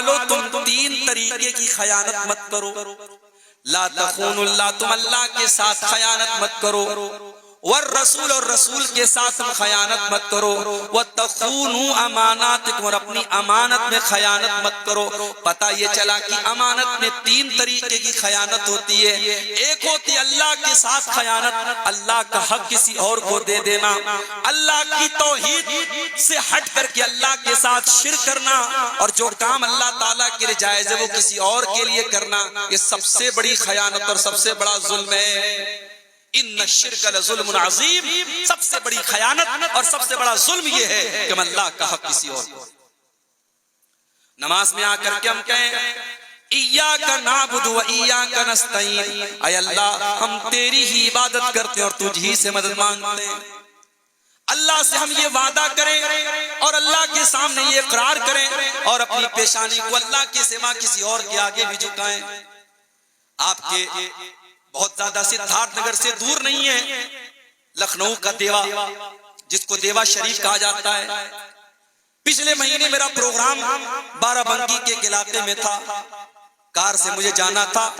والو تم تین طریقے کی خیانت مت کرو. لا تخونوا اللہ، تم اللہ کے ساتھ خیانت مت کرو. والرسول، اور رسول کے ساتھ تم خیانت مت کرو. وتخونوا اماناتکم، اور اپنی امانت میں خیانت مت کرو. پتہ یہ چلا کہ امانت میں تین طریقے کی خیانت ہوتی ہے. ایک ہوتی اللہ کے ساتھ خیانت، اللہ کا حق کسی اور کو دے دینا، اللہ کی توحید سے ہٹ کر کے اللہ کے ساتھ شرک کرنا، اور جو کام اللہ تعالیٰ کے لیے جائز ہے وہ کسی اور کے لیے کرنا. یہ سب سے بڑی خیانت اور سب سے بڑا ظلم ہے. ان الشرک لظلم عظیم، سب سے بڑی خیانت اور سب سے بڑا ظلم یہ ہے کہ ہم اللہ کا حق کسی اور کو. نماز میں آ کر کے ہم کہیں ایاک نعبد و ایاک نستعین، اے اللہ ہم تیری ہی عبادت کرتے ہیں اور تجھ ہی سے مدد مانگتے ہیں. اللہ سے ہم یہ وعدہ کریں اور اللہ کے سامنے یہ اقرار کریں اور اپنی پیشانی کو اللہ کے سوا کسی اور کے آگے بھی جھکائیں. آپ کے بہت زیادہ سدھارتھ نگر سے دور نہیں ہے لکھنؤ کا دیوا، جس کو دیوا شریف کہا جاتا ہے. پچھلے مہینے میرا پروگرام بارہ بنکی کے علاقے میں تھا. کار سے مجھے جانا تھا.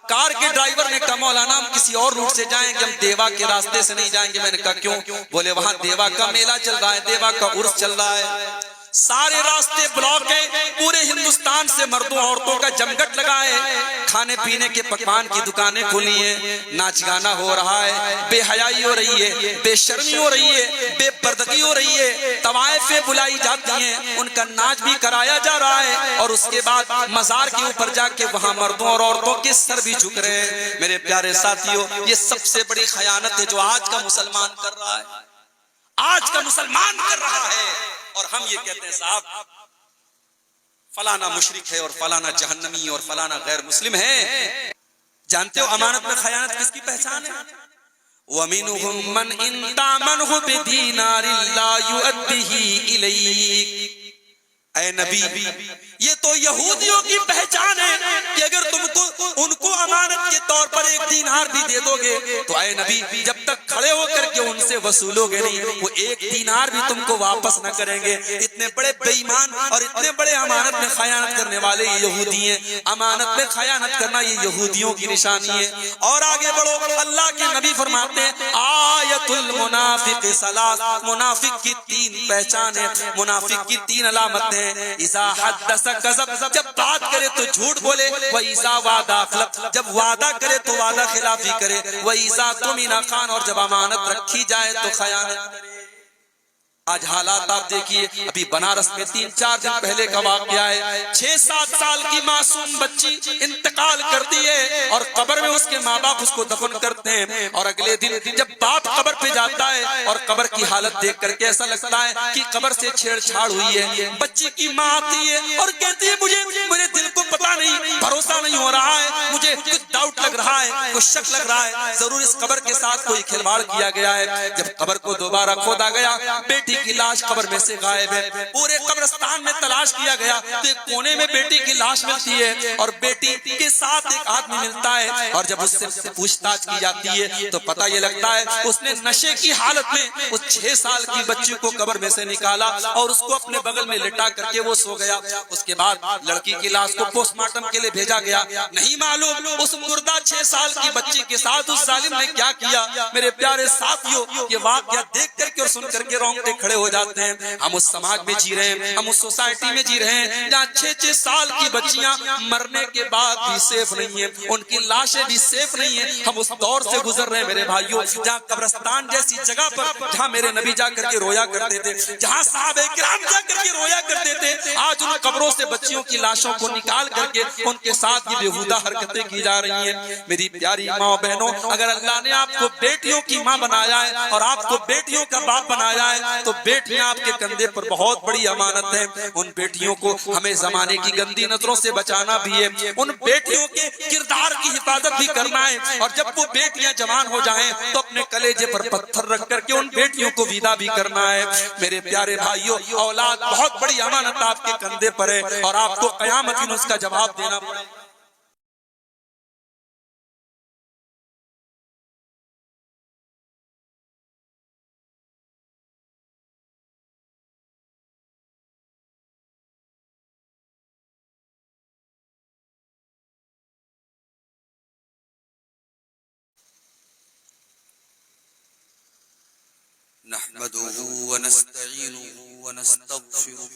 کار کے ڈرائیور نے کہا مولانا ہم کسی اور روٹ سے جائیں گے، ہم دیوا کے راستے سے نہیں جائیں گے. میں نے کہا کیوں؟ بولے وہاں دیوا کا میلہ چل رہا ہے، دیوا کا عرس چل رہا ہے، سارے راستے بلاک ہیں، پورے ہندوستان سے مردوں عورتوں کا جمگٹ لگا ہے، کھانے پینے کے پکوان کی دکانیں کھلی ہیں، ناچ گانا ہو رہا ہے، بے حیائی ہو رہی ہے، بے شرمی ہو رہی ہے، بے پردگی ہو رہی ہے، طوائفیں بلائی جاتی ہیں، ان کا ناچ بھی کرایا جا رہا ہے، اور اس کے بعد مزار کے اوپر جا کے وہاں مردوں اور عورتوں کے سر بھی جھک رہے ہیں. میرے پیارے ساتھیوں، یہ سب سے بڑی خیانت ہے جو آج کا مسلمان کر رہا ہے، آج کا مسلمان کر رہا ہے. اور ہم یہ کہتے ہیں صاحب فلانا مشرک ہے اور فلانا جہنمی اور فلانا غیر مسلم ہے. جانتے ہو امانت میں خیانت کس کی پہچان ہے؟ وَمِنْهُمْ مَنْ إِنْ تَأْمَنْهُ بِدِينَارٍ لَا يُؤَدِّهِ إِلَيْكَ. اے نبی یہ تو یہودیوں کی پہچان ہے کہ اگر تم کو ان کو امانت کے طور پر ایک دینار بھی دے دو گے تو اے نبی جب تک کھڑے ہو کر کے ان سے وصولو گے نہیں، وہ ایک دینار بھی تم کو واپس نہ کریں گے. اتنے بڑے بے ایمان اور اتنے بڑے امانت میں خیانت کرنے والے یہ یہودی ہیں. امانت میں خیانت کرنا یہ یہودیوں کی نشانی ہے. اور آگے بڑھو، اللہ کے نبی فرماتے ہیں آیت المنافق ثلاث، منافق کی تین پہچان ہے، منافق کی تین علامتیں. اذا حدث کذب، جب بات کرے تو جھوٹ بولے، واذا وعد اخلف، جب وعدہ کرے تو وعدہ خلافی کرے، واذا اؤتمن خان، اور جب امانت رکھی جائے تو خیانت کرے. آج حالات آپ دیکھیے، ابھی بنارس میں 3-4 دن پہلے کا واقعہ ہے، 6-7 سال کی معصوم بچی انتقال کرتی ہے اور قبر میں اس کے ماں باپ اس کو دفن کرتے ہیں. اور اگلے دن جب باپ قبر پہ جاتا ہے اور قبر کی حالت دیکھ کر کے ایسا لگتا ہے کہ قبر سے چھیڑ چھاڑ ہوئی ہے. بچی کی ماں آتی ہے اور کہتی ہے مجھے دل کو پتا نہیں، بھروسہ نہیں ہو رہا ہے، مجھے کچھ ڈاؤٹ لگ رہا ہے، کچھ شک لگ رہا ہے، ضرور اس قبر کے ساتھ کوئی کھلواڑ کیا گیا ہے. جب قبر کو دوبارہ کھودا گیا، بیٹی کی لاش قبر میں سے غائب ہے. پورے قبرستان میں تلاش کیا گیا تو ایک کونے میں بیٹی کی لاش ملتی ہے اور بیٹی کے ساتھ ایک آدمی ملتا ہے. اور جب اس سے پوچھ تاچھ کی جاتی ہے تو پتہ یہ لگتا ہے اس نے نشے کی حالت میں اس 6 سال کی بچی کو قبر میں سے نکالا اور اس کو اپنے بغل میں لٹا کر کے وہ سو گیا. اس کے بعد لڑکی کی لاش کو پوسٹ مارٹم کے لیے بھیجا گیا. نہیں معلوم اس مردہ 6 سال کی بچی کے ساتھ اس ظالم نے کیا کیا. میرے پیارے ساتھیوں، یہ واقعہ دیکھ کر کے اور سن کر کے رونگٹے کھڑے ہو جاتے ہیں. ہم اس سماج میں جی رہے ہیں، ہم اس سوسائٹی میں جی رہے ہیں جہاں 6-6 سال کی بچیاں مرنے کے بعد بھی سیف نہیں ہیں، ان کی لاشیں بھی سیف نہیں ہیں. ہم اس دور سے گزر رہے ہیں میرے بھائیوں جہاں قبرستان جیسی جگہ پر جہاں میرے نبی جا کر کے رویا کرتے تھے، جہاں صحابہ کرام جا کر کے رویا کرتے تھے، آج ان قبروں سے بچیوں کی لاشوں کو نکال کر کے ان کے ساتھ یہ بےہودہ حرکتیں کی جا رہی ہیں. میری پیاری ماں بہنوں، اگر اللہ نے آپ کو بیٹیوں کی ماں بنایا ہے اور آپ کو بیٹیوں کا باپ بنایا ہے تو بیٹیاں آپ کے کندھے پر بہت بڑی امانت ہے. ان بیٹیوں کو ہمیں زمانے کی گندی نظروں سے بچانا بھی ہے، ان بیٹیوں کے کردار کی حفاظت بھی کرنا ہے. اور جب وہ بیٹیاں جوان ہو جائیں تو اپنے کلیجے پر پتھر رکھ کر کے ان بیٹیوں کو ودا بھی کرنا ہے. میرے پیارے بھائیوں، اولاد بہت بڑی امانت آپ کے کندھے پر ہے اور آپ کو قیامت میں اس کا جواب دینا پڑے گا. نحمده ونستعينه ونستغفره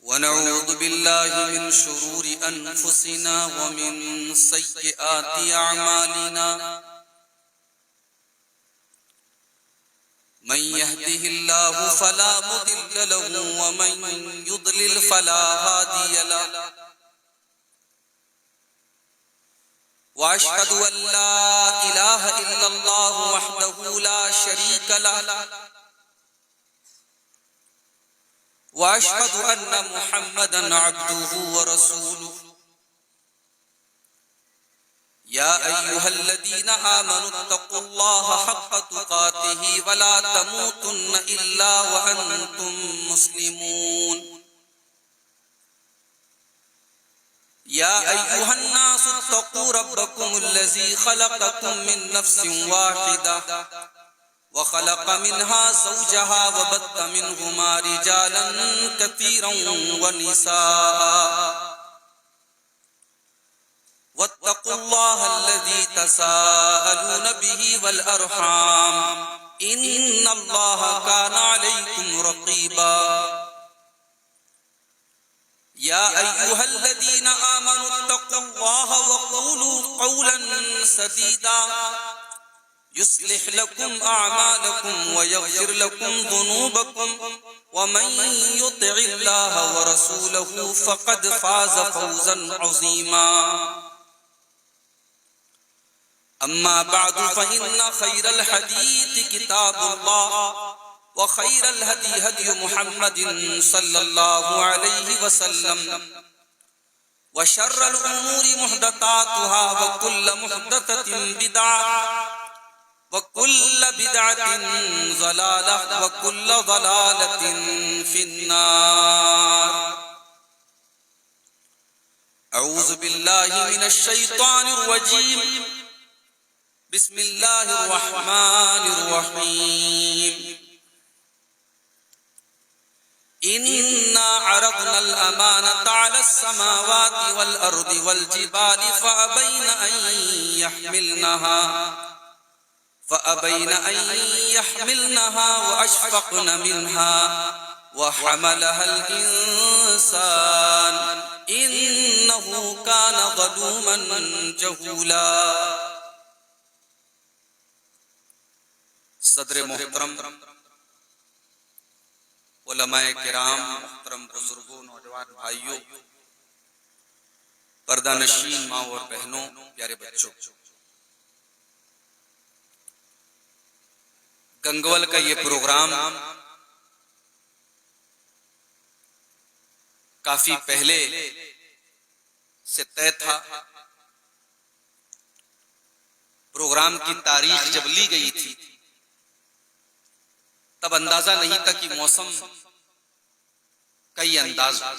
ونعوذ بالله من شرور أنفسنا ومن سيئات أعمالنا من يهده الله فلا مضل له ومن يضلل فلا هادي له وأشهد أن لا إله إلا الله وحده لا شريك له وأشهد أن محمدا عبده ورسوله يا أيها الذين آمنوا اتقوا الله حق تقاته ولا تموتن إلا وأنتم مسلمون يا أيها الناس اتقوا ربكم الذي خلقكم من نفس واحدة وخلق منها زوجها وبث منهما رجالا كثيرا ونساء واتقوا الله الذي تساءلون به والأرحام إن الله كان عليكم رقيبا يا أيها الذين آمنوا اتقوا الله وقولوا قولا سديدا يصلح لكم أعمالكم ويغفر لكم ذنوبكم ومن يطع الله ورسوله فقد فاز فوزا عظيما أما بعد فإن خير الحديث كتاب الله وخير الهدي هدي محمد صلى الله عليه وسلم وشر الأمور محدثاتها وكل محدثة بدعة وكل بدعة ضلالة وكل ضلالة في النار أعوذ بالله من الشيطان الرجيم بسم الله الرحمن الرحيم إنا عرضنا الأمانة على السماوات والأرض والجبال فأبين أن يحملنها وأشفقن منها وحملها الإنسان إنه كان ظلوما جهولا صدر محترم علماء کرام، محترم بزرگوں، نوجوان بھائیوں، پردہ نشین ماں اور بہنوں، پیارے بچوں، گنگول کا یہ پروگرام کافی پہلے سے طے تھا۔ پروگرام کی تاریخ جب لی گئی تھی تب اندازہ نہیں تھا کہ موسم کئی انداز ہو۔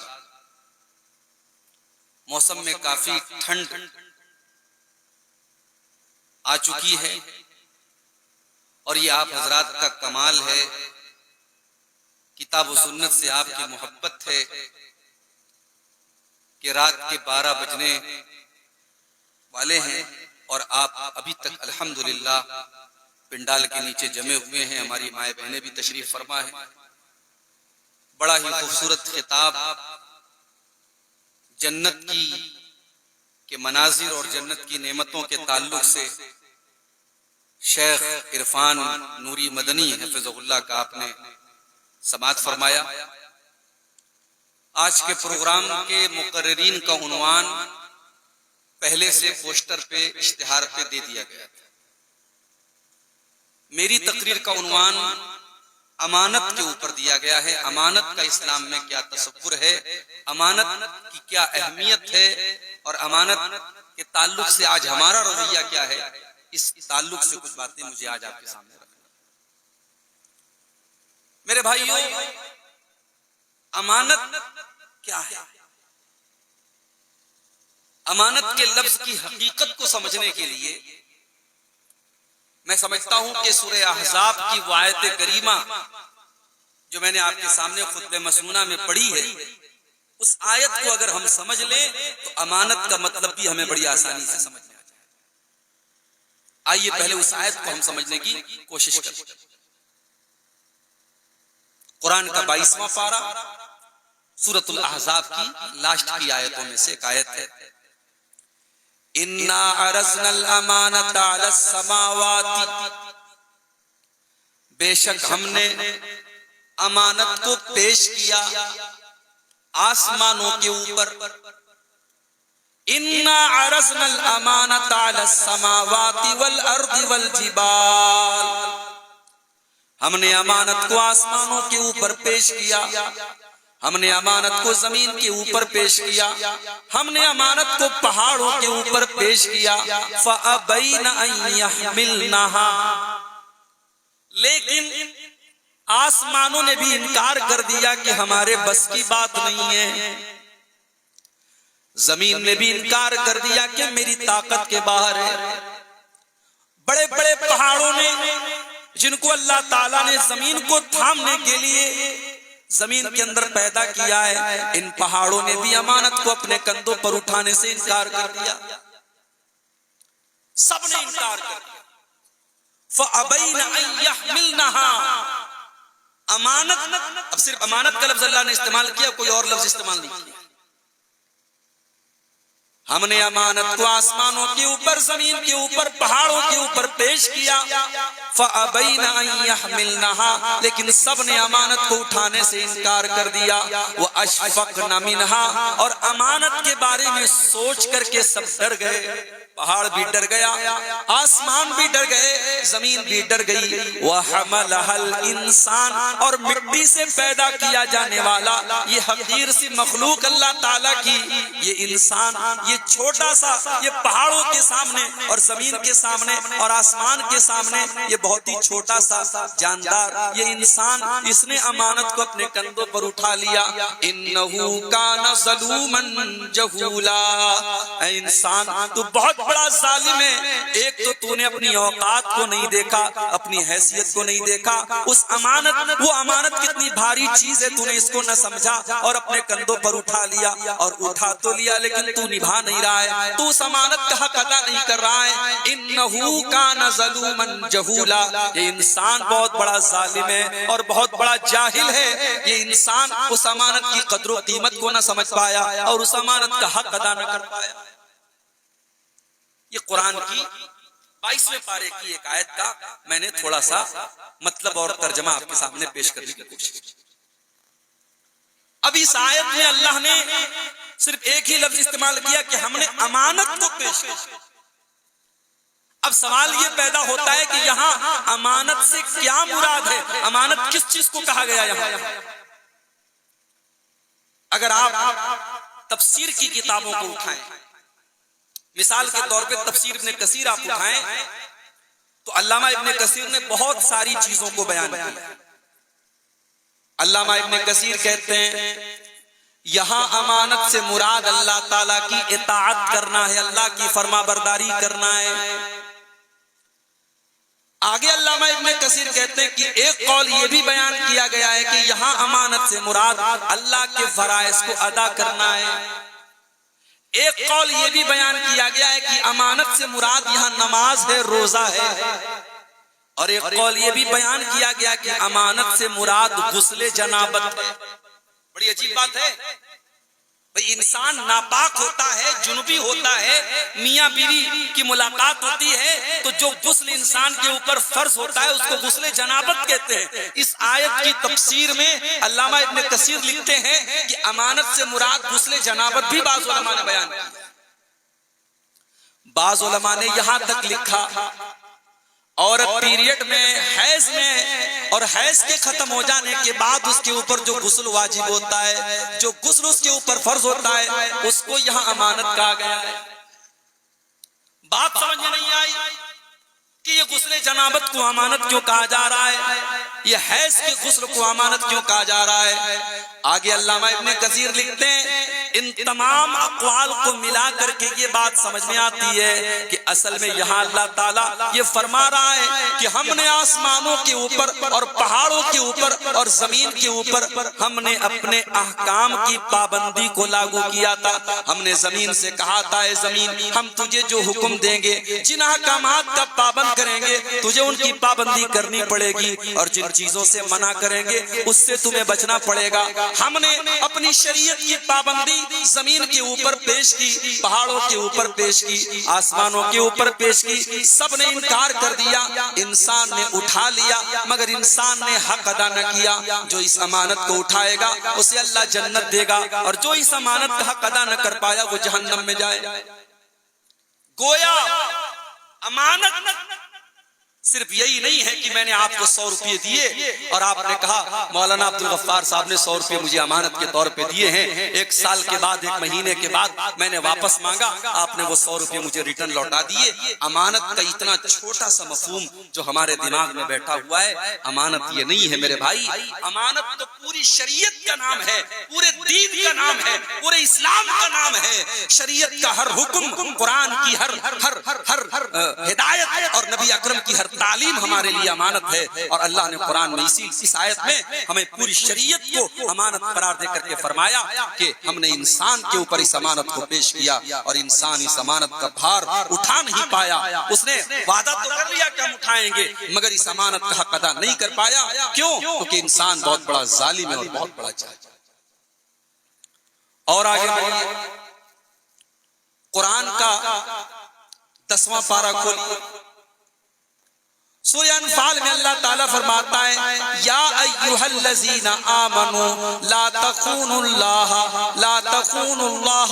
موسم میں کافی ٹھنڈ آ چکی ہے اور یہ آپ حضرات کا کمال ہے، کتاب و سنت سے آپ کی محبت ہے کہ رات کے 12 بجنے والے ہیں اور آپ ابھی تک الحمدللہ پنڈال کے نیچے جمے ہوئے ہیں۔ ہماری مائیں بہنیں بھی تشریف فرما ہیں۔ بڑا ہی خوبصورت خطاب جنت کے مناظر اور جنت کی نعمتوں کے تعلق سے شیخ عرفان نوری مدنی حفظہ اللہ کا آپ نے سماعت فرمایا۔ آج کے پروگرام کے مقررین کا عنوان پہلے سے پوسٹر پہ، اشتہار پہ دے دیا گیا تھا۔ میری تقریر کا عنوان امانت کے اوپر دیا گیا ہے۔ امانت کا اسلام میں کیا تصور ہے، امانت کی کیا اہمیت ہے، اور امانت کے تعلق سے آج ہمارا رویہ کیا ہے، اس تعلق سے کچھ باتیں مجھے آج آپ کے سامنے رکھنا۔ میرے بھائیوں، امانت کیا ہے؟ امانت کے لفظ کی حقیقت کو سمجھنے کے لیے میں سمجھتا ہوں کہ سورہ احزاب کی وہ آیت کریمہ جو میں نے آپ کے سامنے خطبہ مسنونہ میں پڑھی ہے، اس آیت کو اگر ہم سمجھ لیں تو امانت کا مطلب بھی ہمیں بڑی آسانی سے سمجھ میں آ جائے۔ آئیے پہلے اس آیت کو ہم سمجھنے کی کوشش کریں. قرآن کا 22واں پارہ سورۃ الاحزاب کی لاسٹ کی آیتوں میں سے ایک آیت ہے. اِنَّا عَرَضْنَا الْأَمَانَةَ عَلَى السَّمَاوَاتِ، بے شک ہم نے امانت کو پیش کیا آسمانوں کے اوپر. اِنَّا عَرَضْنَا الْأَمَانَةَ عَلَى السَّمَاوَاتِ وَالْأَرْضِ وَالْجِبَالِ، ہم نے امانت کو آسمانوں کے اوپر پیش کیا، ہم نے امانت کو زمین کے اوپر پیش کیا، ہم نے امانت کو پہاڑوں کے اوپر پیش کیا. فَأَبَيْنَ أَن يَحْمِلْنَهَا، لیکن آسمانوں نے بھی انکار کر دیا کہ ہمارے بس کی بات نہیں ہے. زمین نے بھی انکار کر دیا کہ میری طاقت کے باہر ہے. بڑے بڑے پہاڑوں نے جن کو اللہ تعالیٰ نے زمین کو تھامنے کے لیے زمین کے اندر پیدا کیا ہے، ان پہاڑوں نے بھی امانت کو اپنے کندھوں پر اٹھانے سے انکار کر دیا. سب نے انکار کر دیا. فَأَبَيْنَ أَن يَحْمِلْنَهَا، امانت، اب صرف امانت کا لفظ اللہ نے استعمال کیا، کوئی اور لفظ استعمال نہیں کیا. ہم نے امانت کو آسمانوں کے اوپر، زمین کے اوپر، پہاڑوں کے اوپر پیش کیا. فَأَبَيْنَ أَن يَحْمِلْنَهَا، لیکن سب نے امانت کو اٹھانے سے انکار کر دیا. وَأَشْفَقْنَ مِنْهَا، اور امانت کے بارے میں سوچ کر کے سب ڈر گئے. پہاڑ بھی ڈر گیا، آسمان بھی ڈر گئے، زمین بھی ڈر گئی. وَحَمَلَهَا الْإِنسَانُ، اور مٹی سے پیدا کیا جانے والا یہ حقیر سی مخلوق اللہ تعالیٰ کی، یہ انسان، یہ چھوٹا سا، یہ پہاڑوں کے سامنے اور زمین کے سامنے اور آسمان کے سامنے یہ بہت ہی چھوٹا سا جاندار، یہ انسان، اس نے امانت کو اپنے کندھوں پر اٹھا لیا. إِنَّهُ كَانَ ظَلُومًا جَهُولًا، اے انسان تو بہت بڑا ظالم ہے. ایک تو نے اپنی اوقات کو نہیں دیکھا، اپنی حیثیت کو نہیں دیکھا. اس امانت، وہ امانت کتنی بھاری چیز ہے، تو نے اس کو نہ سمجھا اور اپنے کندھوں پر اٹھا لیا. اور اٹھا تو لیا لیکن تو نبھا نہیں رہا ہے، تو اس امانت کا حق ادا نہیں کر رہا ہے. إِنَّهُ كَانَ ظَلُومًا جَهُولًا، یہ انسان بہت بڑا ظالم ہے اور بہت بڑا جاہل ہے. یہ انسان اس امانت کی قدر و قیمت کو نہ سمجھ پایا اور اس امانت کا حق ادا نہ کر پایا. یہ قرآن کی 22ویں پارے کی ایک آیت کا میں نے تھوڑا سا مطلب اور ترجمہ آپ کے سامنے پیش کرنے کی کوشش کی. اب اس آیت میں اللہ نے صرف ایک ہی لفظ استعمال کیا کہ ہم نے امانت کو پیش کیا. اب سوال یہ پیدا ہوتا ہے کہ یہاں امانت سے کیا مراد ہے؟ امانت کس چیز کو کہا گیا یہاں؟ اگر آپ تفسیر کی کتابوں کو اٹھائیں، مثال کے طور پہ تفسیر ابن کثیر آپ اٹھائیں تو علامہ ابن کثیر نے بہت ساری چیزوں کو بیان کیا. علامہ ابن کثیر کہتے ہیں یہاں امانت سے مراد اللہ تعالیٰ کی اطاعت کرنا ہے، اللہ کی فرما برداری کرنا ہے. آگے علامہ ابن کثیر کہتے ہیں کہ ایک قول یہ بھی بیان کیا گیا ہے کہ یہاں امانت سے مراد اللہ کے فرائض کو ادا کرنا ہے. ایک قول یہ بھی بیان کیا گیا ہے کہ امانت سے مراد یہاں نماز ہے، روزہ ہے. اور ایک قول یہ بھی بیان کیا گیا کہ امانت سے مراد غسل جنابت ہے. بڑی عجیب بات ہے بھئی، انسان ناپاک ہوتا ہے، جنوبی ہوتا ہے، میاں بیوی کی ملاقات ہوتی ہے تو جو غسل انسان کے اوپر فرض ہوتا ہے اس کو غسل جنابت کہتے ہیں. اس آیت کی تفسیر میں علامہ ابن کثیر لکھتے ہیں کہ امانت سے مراد غسل جنابت بھی بعض علماء نے بیان کیا. بعض علماء نے یہاں تک لکھا عورت پیریڈ میں، حیض میں، اور حیض کے ختم ہو جانے کے بعد اس کے اوپر جو غسل واجب ہوتا ہے، جو غسل اس کے اوپر فرض ہوتا ہے، اس کو یہاں امانت کہا گیا ہے. بات سمجھ میں نہیں آئی کہ یہ غسل جنابت کو امانت کیوں کہا جا رہا ہے، یہ حیض کے غسل کو امانت کیوں کہا جا رہا ہے؟ آگے علامہ ابن کثیر لکھتے ہیں ان تمام اقوال کو ملا کر کے یہ بات سمجھ میں آتی ہے کہ اصل میں یہاں اللہ تعالیٰ یہ فرما رہا ہے کہ ہم نے آسمانوں کے اوپر اور پہاڑوں کے اوپر اور زمین کے اوپر ہم نے اپنے احکام کی پابندی کو لاگو کیا تھا. ہم نے زمین سے کہا تھا اے زمین ہم تجھے جو حکم دیں گے جن احکامات کا پابند کریں گے تجھے ان کی پابندی کرنی پڑے گی اور جن چیزوں سے منع کریں گے اس سے تمہیں بچنا پڑے گا. ہم نے اپنی شریعت کی پابندی زمین کے اوپر پیش کی, پہاڑوں کے اوپر پیش کی, آسمانوں کے اوپر پیش کی. سب نے انکار کر دیا, انسان نے اٹھا لیا مگر انسان نے حق ادا نہ کیا. جو اس امانت کو اٹھائے گا اسے اللہ جنت دے گا اور جو اس امانت کا حق ادا نہ کر پایا وہ جہنم میں جائے. گویا امانت صرف یہی نہیں ہے کہ میں نے آپ کو 100 روپے دیے اور آپ نے کہا مولانا عبدالغفار صاحب نے 100 روپے مجھے امانت کے طور پہ دیے ہیں, ایک سال کے بعد ایک مہینے کے بعد میں نے واپس مانگا, آپ نے وہ 100 روپے مجھے ریٹرن لوٹا دیے. امانت کا اتنا چھوٹا سا مفہوم جو ہمارے دماغ میں بیٹھا ہوا ہے, امانت یہ نہیں ہے میرے بھائی. امانت تو پوری شریعت کا نام ہے, پورے دین کا نام ہے, پورے اسلام کا نام ہے. شریعت کا ہر حکم, قرآن کی ہر ہدایت اور نبی اکرم کی ہر تعلیم ہمارے لیے امانت ہے. اور اللہ نے قرآن میں اس آیت میں ہمیں پوری شریعت کو امانت قرار دے کر کے فرمایا کہ ہم نے انسان کے اوپر اس امانت کو پیش کیا اور انسان اس امانت کا بھار اٹھا نہیں پایا. اس نے وعدہ تو کر لیا کہ ہم اٹھائیں گے مگر اس امانت کا حق ادا نہیں کر پایا. کیوں؟ کیونکہ انسان بہت بڑا ظالم ہے اور بہت بڑا جاہل. اور آگے قرآن کا 10واں پارہ کھولیے. سورہ انفال میں اللہ تعالیٰ فرماتا ہے یا ایھا الذین آمنوا لا تخونوا اللہ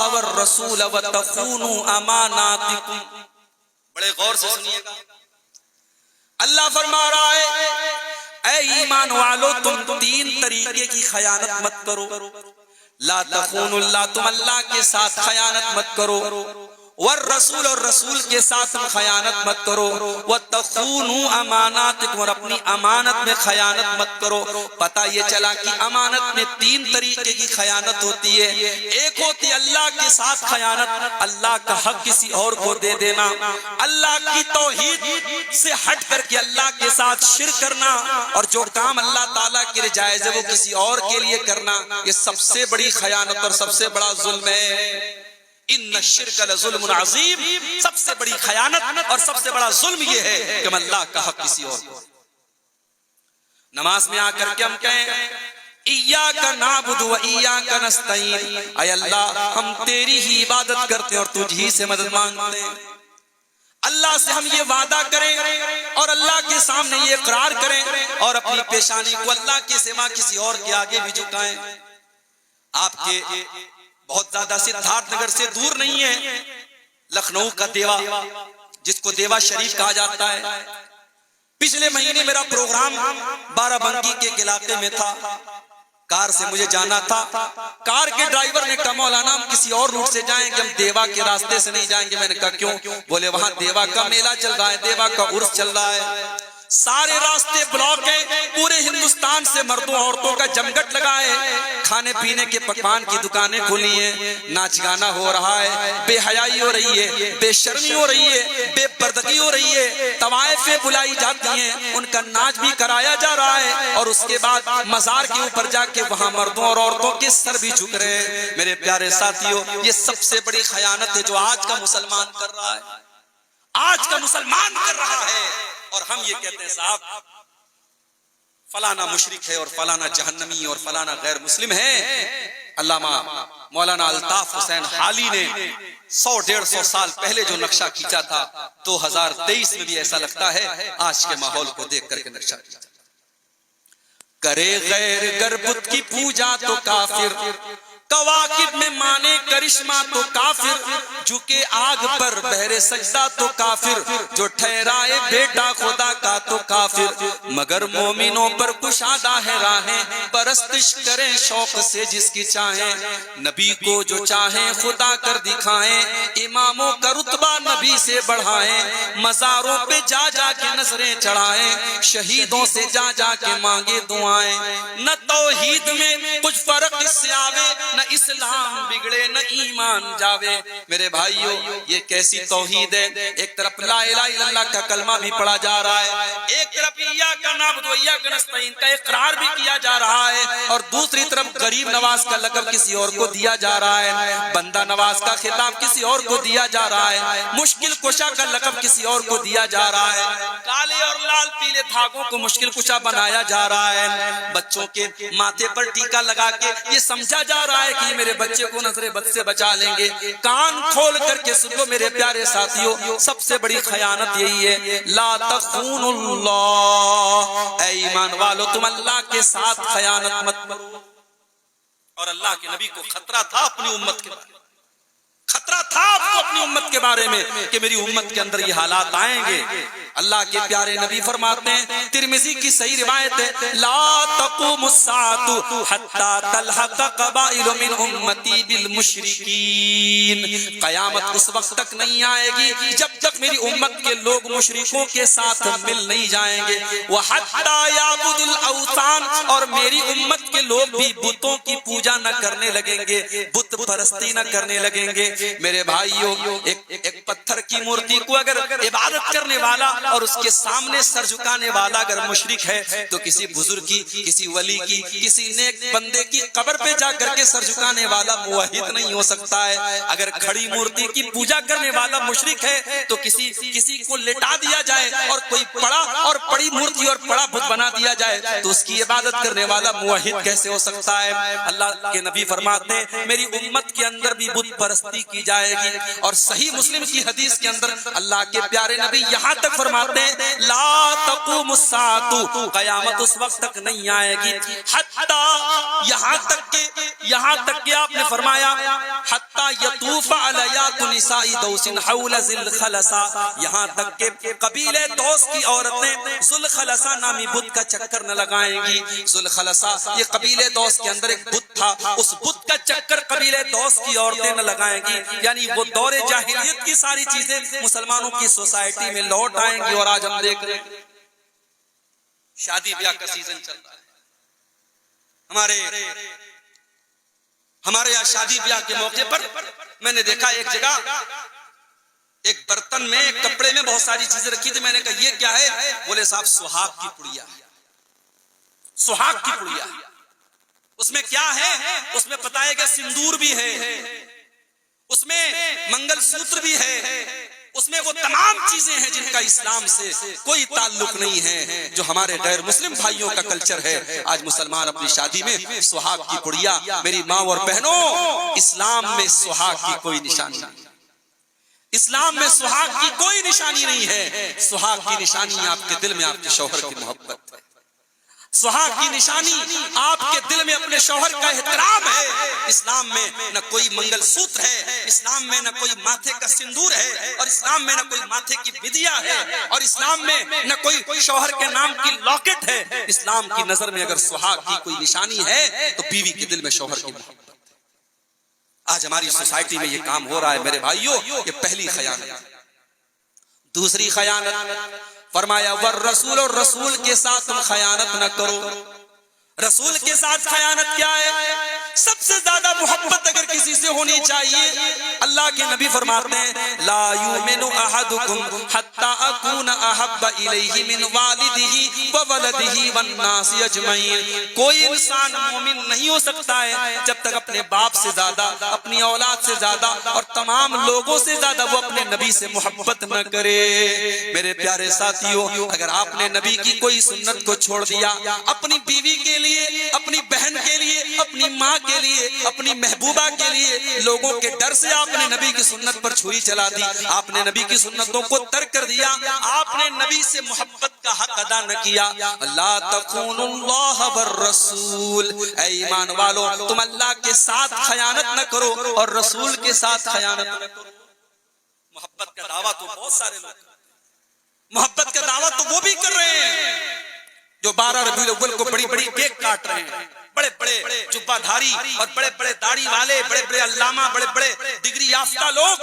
والرسول وتخونوا اماناتکم. بڑے غور سے سنیے گا, اللہ فرما رہا ہے اے ایمان والو تم 3 طریقے کی خیانت مت کرو. لا تخونوا اللہ, تم اللہ کے ساتھ خیانت مت کرو, والرسول اور رسول کے ساتھ خیانت مت کرو, وتخونوا اماناتکم اور اپنی امانت میں خیانت مت کرو. پتہ یہ چلا کہ امانت میں 3 طریقے کی خیانت ہوتی ہے. ایک ہوتی اللہ کے ساتھ خیانت, اللہ کا حق کسی اور کو دے دینا, اللہ کی توحید سے ہٹ کر کے اللہ کے ساتھ شرک کرنا, اور جو کام اللہ تعالیٰ کے لیے جائز ہے وہ کسی اور کے لیے کرنا. یہ سب سے بڑی خیانت اور سب سے بڑا ظلم ہے. ان الشرک لظلم عظیم, سب سے بڑی خیانت اور سب سے بڑا ظلم یہ ہے کہ ہم اللہ کا حق کسی اور کو. نماز میں آ کر کے ہم کہیں ایاک نعبد و ایاک نستعین, اے اللہ ہم تیری ہی عبادت کرتے ہیں اور تجھ ہی سے مدد مانگتے ہیں. اللہ سے ہم یہ وعدہ کریں اور اللہ کے سامنے یہ اقرار کریں اور اپنی پیشانی کو اللہ کے سوا کسی اور کے آگے بھی جھکائیں. آپ کے بہت زیادہ سدھارتھ نگر سے دور نہیں ہے لکھنؤ کا دیوا, جس کو دیوا شریف کہا جاتا ہے. پچھلے مہینے میرا پروگرام بارہ بنکی کے علاقے میں تھا. کار سے مجھے جانا تھا, کار کے ڈرائیور نے کہا مولانا ہم کسی اور روٹ سے جائیں گے, ہم دیوا کے راستے سے نہیں جائیں گے. میں نے کہا کیوں؟ بولے وہاں دیوا کا میلہ چل رہا ہے, دیوا کا عرس چل رہا ہے, سارے راستے بلاک ہیں, پورے ہندوستان سے مردوں عورتوں کا جمگٹ لگا ہے, کھانے پینے کے پکوان کی دکانیں کھلی ہیں, ناچ گانا ہو رہا ہے, بے حیائی ہو رہی ہے, بے شرمی ہو رہی ہے, بے پردگی ہو رہی ہے, طوائفیں بلائی جاتی ہیں, ان کا ناچ بھی کرایا جا رہا ہے, اور اس کے بعد مزار کے اوپر جا کے وہاں مردوں اور عورتوں کے سر بھی جھک رہے ہیں. میرے پیارے ساتھیوں, یہ سب سے بڑی خیانت ہے جو آج کا مسلمان کر رہا ہے, آج کا مسلمان کر رہا ہے. اور ہم یہ کہتے ہیں صاحب فلانا مشرک ہے اور فلانا جہنمی اور فلانا غیر مسلم ہے. علامہ مولانا الطاف حسین حالی نے 100-150 سال پہلے جو نقشہ کھینچا تھا 2023 میں بھی ایسا لگتا ہے آج کے ماحول کو دیکھ کر کے نقشہ کھینچا. کرے غیر گر بت کی پوجا تو کافر, کواکب میں مانے کرشمہ تو کافر, جھکے آگ پر بہرے سجدہ تو کافر, جو ٹھہرائے بیٹا خدا کا تو کافر. مگر مومنوں پر کشادہ ہے راہیں, پرستش کریں شوق سے جس کی چاہیں, نبی کو جو چاہیں خدا کر دکھائیں, اماموں کا رتبہ نبی سے بڑھائیں, مزاروں پہ جا جا کے نظریں چڑھائیں, شہیدوں سے جا جا کے مانگے دعائیں, نہ توحید میں کچھ فرق اس سے آوے، نہ اسلام بگڑے نہ ایمان جاوے۔ میرے بھائیو یہ کیسی توحید ہے؟ ایک طرف لا الہ الا اللہ کا کلمہ بھی پڑھا جا رہا ہے، ایک طرف ایاک نعبد و ایاک نستعین کا اقرار بھی کیا جا رہا ہے، اور دوسری طرف غریب نواز کا لقب کسی اور کو دیا جا رہا ہے، بندہ نواز کا خطاب کسی اور کو دیا جا رہا ہے، مشکل کشا کا لقب کسی اور کو دیا جا رہا ہے، کالے اور لال پیلے دھاگوں کو مشکل کشا بنایا جا رہا ہے، بچوں کے ماتھے پر ٹیکا لگا کے یہ سمجھا جا رہا ہے کہ یہ میرے بچے کو نظر بد سے بچا لیں گے۔ کان کھول کر کے سنو میرے پیارے ساتھیوں، سب سے بڑی خیانت یہی ہے، لا تخون اللہ، اے ایمان والو تم اللہ کے ساتھ خیانت مت کرو۔ اور اللہ کے نبی کو خطرہ تھا اپنی امت کے بارے میں، خطرہ تھا آپ کو اپنی امت کے بارے میں کہ میری امت کے اندر یہ حالات آئیں گے۔ اللہ کے پیارے نبی فرماتے ہیں، ترمذی کی صحیح روایت ہے، لا تقوم الساعة حتى تلحق قبائل من امتی بالمشرکین، قیامت اس وقت تک نہیں آئے گی جب تک میری امت کے لوگ مشرکوں کے ساتھ مل نہیں جائیں گے، وحتى يعبد الاوثان، اور میری امت کے لوگ بھی بتوں کی پوجا نہ کرنے لگیں گے، بت پرستی نہ کرنے لگیں گے۔ میرے بھائیوں ایک پتھر کی مورتی کو اگر عبادت کرنے والا اور اس کے سامنے سر جھکانے والا اگر مشرک ہے تو کسی بزرگ کی، کسی ولی کی، کسی نیک بندے کی قبر پہ جا کر کے سر جھکانے والا موحد نہیں ہو سکتا ہے۔ اگر کھڑی مورتی کی پوجا کرنے والا مشرک ہے تو کسی کو لٹا دیا جائے اور کوئی پڑا اور پڑی مورتی اور پڑا بت بنا دیا جائے تو اس کی عبادت کرنے والا موحد کیسے ہو سکتا ہے؟ اللہ کے نبی فرماتے ہیں میری امت کے اندر بھی بت پرستی کی جائے گی، اور صحیح مسلم کی حدیث کے اندر اللہ کے پیارے نبی یہاں تک فرماتے ہیں، لا تقوم الساعة، قیامت اس وقت تک نہیں آئے گی، حتی یہاں تک کہ آپ نے فرمایا حتی یطوف علیات نساء دوس حول ذی الخلصہ، یہاں تک کہ قبیلے دوس کی عورتیں ذو الخلصہ نامی بت کا چکر نہ لگائیں گی۔ ذو الخلصہ یہ قبیلے دوس کے اندر ایک بت تھا، اس بت کا چکر قبیلے دوس کی عورتیں نہ لگائیں گی، یعنی وہ دور جاہلیت کی ساری چیزیں مسلمانوں کی سوسائٹی میں لوٹ آئیں گی۔ اور آج ہم دیکھ رہے ہیں شادی بیاہ کا سیزن چل رہا ہے، ہمارے یہاں شادی بیاہ کے موقع پر میں نے دیکھا ایک جگہ ایک برتن میں ایک کپڑے میں بہت ساری چیزیں رکھی تھی، میں نے کہا یہ کیا ہے؟ بولے صاحب سہاگ کی پڑیا، سہاگ کی پڑیا۔ اس میں کیا ہے؟ اس میں پتہ ہے کہ سندور بھی ہے، اس میں منگل سوتر بھی ہے، اس میں وہ تمام چیزیں ہیں جن کا اسلام سے کوئی تعلق نہیں ہے، جو ہمارے غیر مسلم بھائیوں کا کلچر ہے۔ آج مسلمان اپنی شادی میں سہاگ کی پڑیا، میری ماں اور بہنوں اسلام میں سہاگ کی کوئی نشانی نہیں، اسلام میں سہاگ کی کوئی نشانی نہیں ہے۔ سہاگ کی نشانی آپ کے دل میں آپ کے شوہر کی محبت ہے، سہاگ کی نشانی آپ کے دل میں اپنے شوہر کا احترام ہے۔ اسلام میں نہ کوئی منگل سوتر ہے، اسلام میں نہ کوئی ماتھے کا سندور ہے، اور اسلام میں نہ کوئی ماتھے کی بدیا ہے، اور اسلام میں نہ کوئی شوہر کے نام کی لاکٹ ہے۔ اسلام کی نظر میں اگر سہاگ کی کوئی نشانی ہے تو بیوی کے دل میں شوہر کی محبت ہے۔ آج ہماری سوسائٹی میں یہ کام ہو رہا ہے میرے بھائیوں، یہ پہلی خیانت۔ دوسری خیانت فرمایا والرسول، اور رسول کے ساتھ تم خیانت نہ کرو۔ رسول کے ساتھ خیانت کیا ہے؟ سب سے زیادہ محبت اگر کسی سے ہونی چاہیے، اللہ کے نبی فرماتے ہیں لا یؤمن احدکم حتی اکون احب الیہ من والدہ وولدہ والناس اجمعین، کوئی انسان مومن نہیں ہو سکتا ہے جب تک اپنے باپ سے زیادہ، اپنی اولاد سے زیادہ اور تمام لوگوں سے زیادہ وہ اپنے نبی سے محبت نہ کرے۔ میرے پیارے ساتھیوں، اگر آپ نے نبی کی کوئی سنت کو چھوڑ دیا، اپنی بیوی کے لیے، اپنی بہن کے لیے، اپنی ماں کے لیے، اپنی محبوبہ کے لیے، لوگوں کے ڈر سے آپ نے نبی کی سنت پر چھری چلا دی، آپ نے نبی کی سنتوں کو ترک کر دیا، آپ نے نبی سے محبت کا حق ادا نہ کیا۔ لا تخونوا اللہ والرسول، اے ایمان والو تم اللہ کے ساتھ خیانت نہ کرو اور رسول کے ساتھ خیانت نہ کرو۔ محبت کا دعویٰ تو بہت سارے لوگ، محبت کا دعویٰ تو وہ بھی کر رہے ہیں جو 12 ربیع الاول کو بڑی بڑی کیک کاٹ رہے ہیں، بڑے بڑے جبہ دھاری اور بڑے بڑے داڑھی والے، بڑے بڑے علامہ، بڑے بڑے ڈگری یافتہ لوگ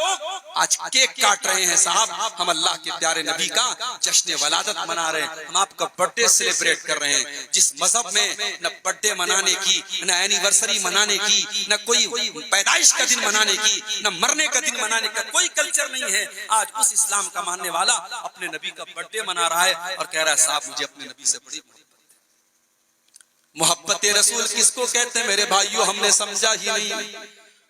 آج کیک کاٹ رہے ہیں صاحب، ہم اللہ کے پیارے نبی کا جشن ولادت منا رہے ہیں، ہم آپ کا برتھ ڈے سیلیبریٹ کر رہے ہیں۔ جس مذہب میں نہ برتھ ڈے منانے کی، نہ اینیورسری منانے کی، نہ کوئی پیدائش کا دن منانے کی، نہ مرنے کا دن منانے کا کوئی کلچر نہیں ہے، آج اس اسلام کا ماننے والا اپنے نبی کا برتھ ڈے منا رہا ہے اور کہہ رہا ہے صاحب مجھے اپنے نبی سے بڑی محبت رسول کس کو کہتے ہیں؟ میرے بھائیو ہم نے سمجھا ہی نہیں،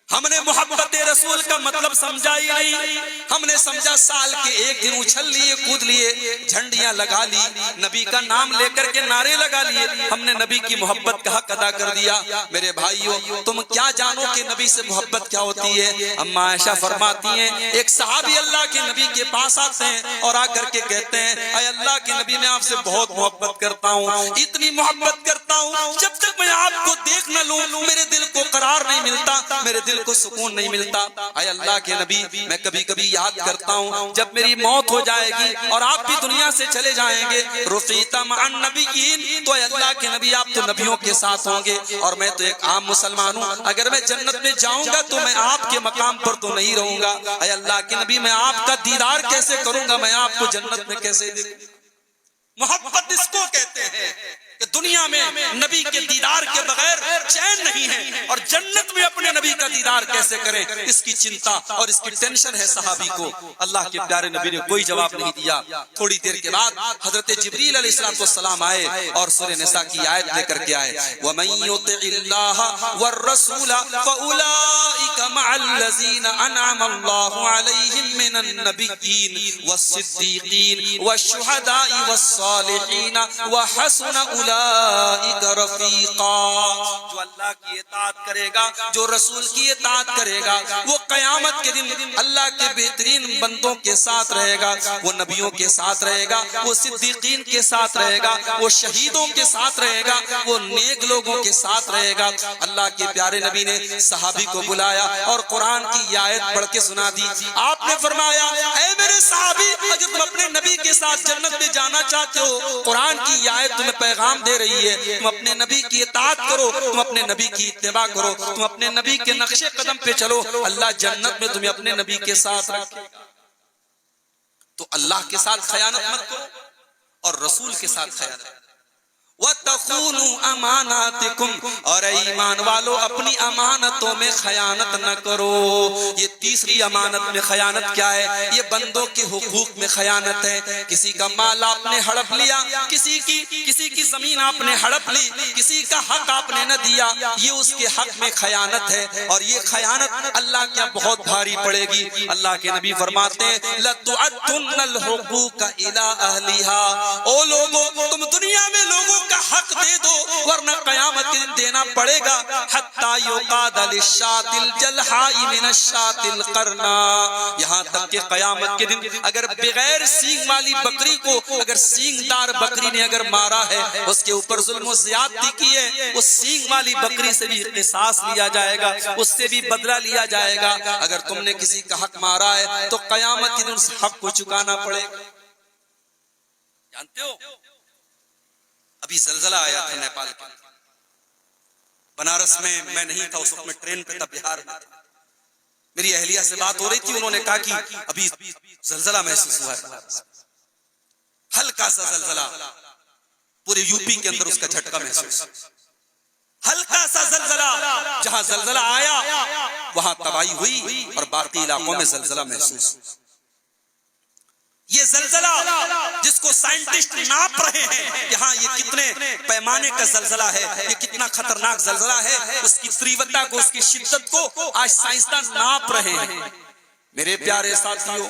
ہم نے محبت رسول کا مطلب سمجھا ہی نہیں، ہم نے سمجھا سال کے ایک دن اچھل لیے، کود لیے، جھنڈیاں لگا لی، نبی کا نام لے کر کے نعرے لگا لیے، ہم نے نبی کی محبت کا حق ادا کر دیا۔ میرے بھائیو تم کیا جانو کہ نبی سے محبت کیا ہوتی ہے؟ اما عائشہ فرماتی ہیں ایک صحابی اللہ کے نبی کے پاس آتے ہیں اور آ کر کے کہتے ہیں اے اللہ کے نبی میں آپ سے بہت محبت کرتا ہوں، اتنی محبت کرتا ہوں جب تک میں آپ کو دیکھ نہ لوں میرے دل کو قرار نہیں ملتا، میرے دل کو سکون نہیں ملتا۔ اے اللہ کے نبی میں کبھی کبھی یاد کرتا ہوں جب میری موت ہو جائے گی اور آپ بھی دنیا سے چلے جائیں گے، رفیق مع النبیین، تو اے اللہ کے نبی آپ تو نبیوں کے ساتھ ہوں گے اور میں تو ایک عام مسلمان ہوں، اگر میں جنت میں جاؤں گا تو میں آپ کے مقام پر تو نہیں رہوں گا۔ اے اللہ کے نبی میں آپ کا دیدار کیسے کروں گا، میں آپ کو جنت میں کیسے دیکھوں گا؟ محبت اس کو کہتے ہیں کہ دنیا میں نبی کے دیدار کے بغیر چین نہیں ہے، اور جنت میں اپنے نبی کا دیدار کیسے کریں اس کی چنتا اور اس کی ٹینشن ہے صحابی کو۔ اللہ کے پیارے نبی نے کوئی جواب نہیں دیا۔ تھوڑی دیر کے بعد حضرت جبریل علیہ السلام آئے اور سورہ نساء کی آیت لے کر کے آئے، وَمَن يُطِعِ اللَّهَ وَالرَّسُولَ فَأُولَٰئِكَ مَعَ الَّذِينَ أَنْعَمَ اللَّهُ عَلَيْهِم مِّنَ النَّبِيِّينَ وَالصِّدِّيقِينَ وَالشُّهَدَاءِ وَالصَّالِحِينَ وَحَسُنَ أُولَٰئِكَ رَفِيقًا۔ جو اللہ کی اطاعت کرے گا، جو رسول کی اطاعت کرے گا، وہ قیامت کے دن اللہ کے بہترین بندوں کے ساتھ رہے گا، وہ نبیوں کے ساتھ رہے گا، وہ صدیقین کے ساتھ رہے گا، وہ شہیدوں کے ساتھ رہے گا، وہ نیک لوگوں کے ساتھ رہے گا۔ اللہ کے پیارے نبی نے صحابی کو بلایا اور قرآن کی یہ آیت پڑھ کے سنا دی۔ آپ نے فرمایا اے میرے صحابی، اگر تم اپنے نبی کے ساتھ جنت میں جانا چاہتے ہو، قرآن کی یہ آیت تمہیں پیغام دے رہی ہے، تم اپنے نبی کی اطاعت کرو، تم اپنے نبی کی اتباع کرو، تم اپنے نبی کے نقش قدم پہ چلو، اللہ جنت میں تمہیں اپنے نبی کے ساتھ رکھے گا۔ تو اللہ کے ساتھ خیانت مت کرو اور رسول کے ساتھ خیانت۔ وَتَخُونُوا أَمَانَاتِكُمْ، اور اے ایمان والو اپنی امانتوں میں خیانت نہ کرو۔ یہ تیسری امانت میں خیانت کیا ہے؟ یہ بندوں کے حقوق میں خیانت ہے۔ کسی کا مال آپ نے ہڑپ لیا، کسی کی زمین آپ نے ہڑپ لی، کسی کا حق آپ نے نہ دیا، یہ اس کے حق میں خیانت ہے، اور یہ خیانت اللہ کے بہت بھاری پڑے گی۔ اللہ کے نبی فرماتے ہیں لَتُعَدُّنَّ الْحُقُوقَ إِلَىٰ أَهْلِهَا، او لوگوں تم دنیا میں لوگوں کا حق دے دو ورنہ قیامت کے دن دینا پڑے گا۔ حتی یقاد للشاة الجلحاء من الشاة القرناء، یہاں تک کہ قیامت کے دن اگر بغیر سینگ والی بکری کو اگر سینگ دار بکری نے اگر مارا ہے، اس کے اوپر ظلم و زیادتی کی ہے، اس سینگ والی بکری سے بھی قصاص لیا جائے گا، اس سے بھی بدلہ لیا جائے گا۔ اگر تم نے کسی کا حق مارا ہے تو قیامت کے دن اس حق کو چکانا پڑے گا۔ جانتے ہو ابھی زلزلہ آیا تھا نیپال کے بنارس میں نہیں تھا اس وقت، میں ٹرین پہ تھا، بہار میں تھا۔ میری اہلیہ سے بات ہو رہی تھی، انہوں نے کہا کہ ابھی زلزلہ محسوس ہوا ہے، ہلکا سا زلزلہ، پورے یو پی کے اندر اس کا جھٹکا محسوس، ہلکا سا زلزلہ، جہاں زلزلہ آیا وہاں تباہی ہوئی اور باقی علاقوں میں زلزلہ محسوس۔ یہ زلزلہ جس کو سائنٹسٹ ناپ رہے ہیں کہ ہاں یہ کتنے پیمانے کا زلزلہ ہے، یہ کتنا خطرناک زلزلہ ہے، اس کی تریوتا کو، اس کی شدت کو آج سائنسدان ناپ رہے ہیں۔ میرے پیارے ساتھیوں،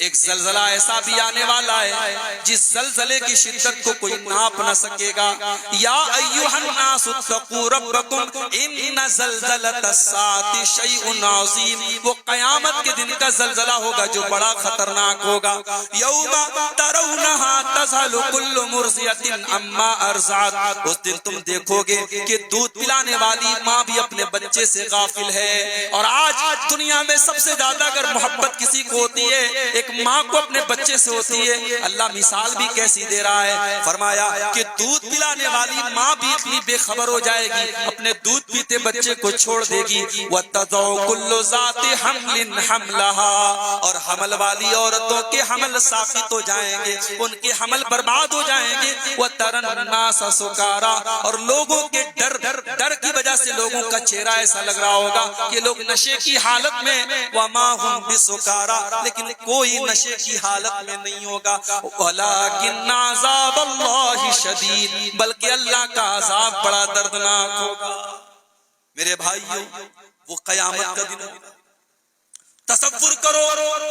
ایک زلزلہ ایسا بھی آنے والا ہے جس زلزلے کی شدت کو کوئی ناپ نہ سکے گا۔ یا ایھا الناس اتقوا ربکم ان زلزلۃ الساعۃ شیء عظیم، وہ قیامت کے دن کا زلزلہ ہوگا جو بڑا خطرناک ہوگا۔ یوم ترونھا تذہل کل مرضعۃ عما ارضعت، اس دن تم دیکھو گے کہ دودھ پلانے والی ماں بھی اپنے بچے سے غافل ہے۔ اور آج دنیا میں سب سے زیادہ اگر محبت کسی کو ہوتی ہے، ایک ماں کو اپنے بچے سے ہوتی ہے، اللہ مثال بھی کیسی دے رہا ہے، فرمایا کہ دودھ پلانے والی ماں بھی اتنی بے خبر ہو جائے گی، اپنے دودھ پیتے بچے کو چھوڑ دے گی، وَتَضَعُ كُلُّ ذَاتِ حَمْلٍ حَمْلَهَا، اور حمل والی عورتوں کے حمل ساقط ہو جائیں گے، ان کے حمل برباد ہو جائیں گے، وَتَرَى النَّاسَ سُكَارَىٰ، اور لوگوں کے ڈر کی وجہ سے لوگوں کا چہرہ ایسا لگ رہا ہوگا کہ لوگ نشے کی حالت میں، وَمَا هُمْ بِسُكَارَىٰ، لیکن کوئی نشے کی حالت میں نہیں ہوگا، وَلَٰكِنَّ عَذَابَ اللَّهِ شَدِيدٌ، بلکہ اللہ کا عذاب بڑا دردناک ہوگا۔ میرے بھائیو، وہ قیامت کا دن ہوگا، تصور کرو،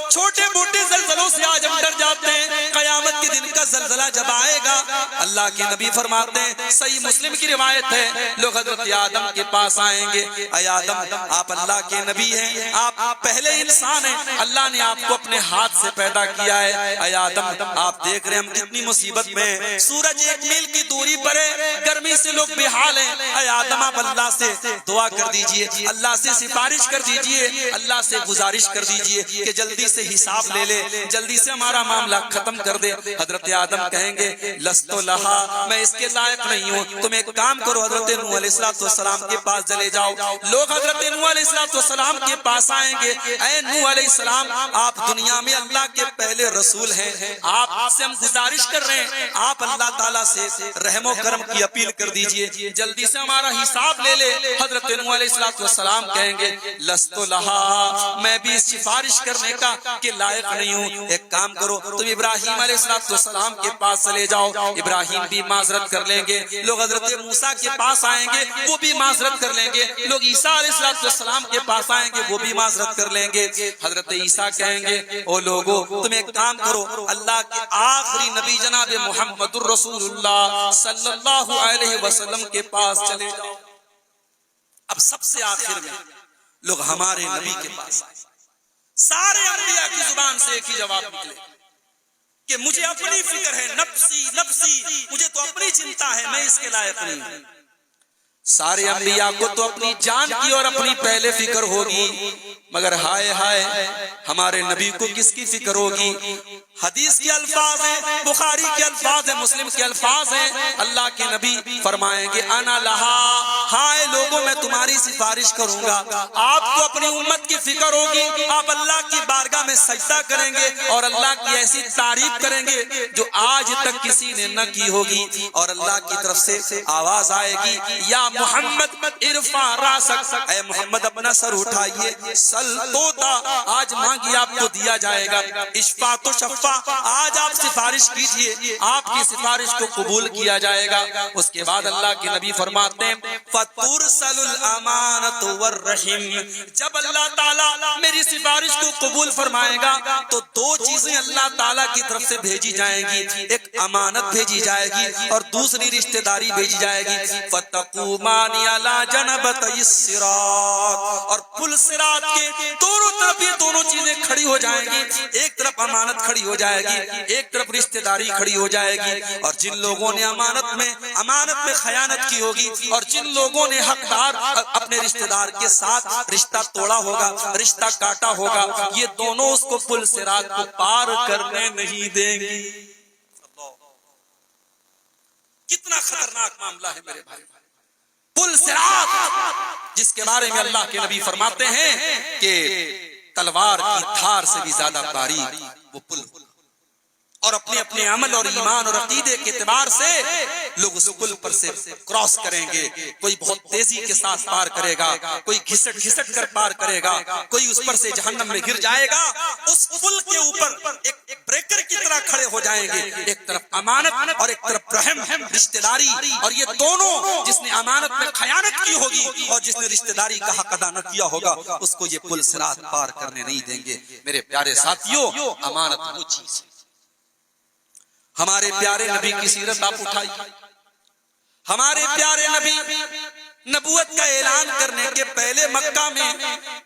چھوٹے موٹے زلزلوں سے آج ہم ڈر جاتے ہیں، قیامت کے دن کا زلزلہ جب آئے گا، اللہ کے نبی فرماتے ہیں، صحیح مسلم کی روایت ہے، لوگ حضرت آدم کے پاس آئیں گے، اے آدم آپ اللہ کے نبی ہیں، آپ پہلے انسان ہیں، اللہ نے آپ کو اپنے ہاتھ سے پیدا کیا ہے، اے آدم آپ دیکھ رہے ہیں ہم کتنی مصیبت میں ہیں، سورج 1 میل کی دوری پر ہے، گرمی سے لوگ بے حال ہیں، اے آدم آپ اللہ سے دعا کر دیجئے، اللہ سے سفارش کر دیجئے، اللہ سے گزارش کر دیجئے کہ جلدی سے حساب لے لے، جلدی سے ہمارا معاملہ ختم کر دے۔ حضرت آدم کہیں گے لستو لہا، میں اس کے لائق نہیں ہوں، تم ایک کام کرو، حضرت نوح علیہ السلام کے پاس چلے جاؤ۔ لوگ حضرت نوح علیہ السلام کے پاس آئیں گے، اے نوح علیہ السلام آپ دنیا میں اللہ کے پہلے رسول ہیں، آپ سے ہم گزارش کر رہے ہیں، آپ اللہ تعالیٰ سے رحم و کرم کی اپیل کر دیجئے، جلدی سے ہمارا حساب لے لے۔ حضرت نوح علیہ السلام کہیں گے لستو لہا، میں بھی سفارش کرنے کا کہ لائق نہیں ہوں، ایک کام کرو تم ابراہیم علیہ السلام کے پاس چلے جاؤ، ابراہیم بھی معذرت کر لیں گے، لوگ حضرت موسیٰ کے پاس آئیں گے وہ بھی معذرت کر لیں گے، لوگ عیسیٰ علیہ السلام کے پاس آئیں گے وہ بھی معذرت کر لیں گے۔ حضرت عیسیٰ کہیں گے او لوگو تم ایک کام کرو، اللہ کے آخری نبی جناب محمد الرسول اللہ صلی اللہ علیہ وسلم کے پاس چلے جاؤ۔ اب سب سے آخر میں لوگ ہمارے نبی کے پاس آئے، سارے انبیاء کی زبان سے ایک ہی جواب نکلے کہ مجھے اپنی فکر ہے، نفسی نفسی، مجھے تو اپنی چنتا ہے، میں اس کے لائق نہیں ہوں۔ سارے انبیاء کو تو اپنی جان کی اور اپنی پہلے فکر ہوگی، مگر ہائے ہائے ہمارے نبی کو کس کی فکر ہوگی؟ حدیث کے الفاظ ہیں، بخاری کے الفاظ ہیں، مسلم کے الفاظ ہیں، اللہ کے نبی فرمائیں گے انا لہا، ہائے لوگوں میں تمہاری سفارش کروں گا۔ آپ کو اپنی امت کی فکر ہوگی، آپ اللہ کی بارگاہ میں سجدہ کریں گے اور اللہ کی ایسی تعریف کریں گے جو آج تک کسی نے نہ کی ہوگی، اور اللہ کی طرف سے آواز آئے گی یا محمد ارفع راسک، اے محمد اپنا سر اٹھائیے، سل توتا، آج مانگی آپ کو دیا جائے گا، اشفا تو شفا، آج آپ سفارش کیجئے، آپ کی سفارش کو قبول کیا جائے گا۔ اس کے بعد اللہ کے نبی فرماتے ہیں فَتُرْسَلُ الْأَمَانَةُ وَالرَّحِمُ، جب اللہ تعالیٰ میری سفارش کو قبول فرمائے گا تو دو چیزیں اللہ تعالیٰ کی طرف سے بھیجی جائیں گی، ایک امانت بھیجی جائے گی اور دوسری رشتہ داری بھیجی جائے گی۔ فَتَقُومَانِ عَلَى جَنَبَتَيِ الصِّرَاطِ، اور پل صراط کے دونوں طرف یہ دونوں چیزیں کھڑی ہو جائیں گی، ایک طرف امانت کھڑی ہو جائے گی، ایک طرف رشتہ داری کھڑی ہو جائے گی، اور جن لوگوں نے امانت میں خیانت کی ہوگی اور جن لوگوں نے حقدار اپنے رشتہ دار کے ساتھ رشتہ توڑا ہوگا، رشتہ کاٹا ہوگا، یہ دونوں اس کو پل صراط کو پار کرنے نہیں دیں گی۔ کتنا خطرناک معاملہ ہے میرے بھائی، پل صراط جس کے بارے میں اللہ کے نبی فرماتے ہیں کہ تلوار کی دھار سے بھی زیادہ باریک وہ پل، اور اپنے اپنے عمل اور ایمان اور عقیدے کے اعتبار سے لوگ اس پل پر سے کراس کریں گے، کوئی بہت تیزی کے ساتھ پار کرے گا، کوئی گھسٹ گھسٹ کر پار کرے گا، کوئی اس پر سے جہنم میں گر جائے گا۔ اس پل کے اوپر ایک بریکر کی طرح کھڑے ہو جائیں گے، ایک طرف امانت اور ایک طرف رحم، رشتہ داری، اور یہ دونوں، جس نے امانت میں خیانت کی ہوگی اور جس نے رشتہ داری کا حق ادا نہ کیا ہوگا، اس کو یہ پل صراط پار کرنے نہیں دیں گے۔ میرے پیارے ساتھیوں، امانت وہ چیز ہے، ہمارے پیارے نبی کی سیرت آپ اٹھائیے، ہمارے پیارے نبی نبوت کا اعلان کرنے کے پہلے مکہ میں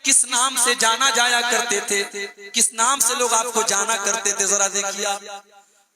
کس نام سے جانا جایا کرتے تھے، کس نام سے لوگ آپ کو جانا کرتے تھے، ذرا دیکھیے۔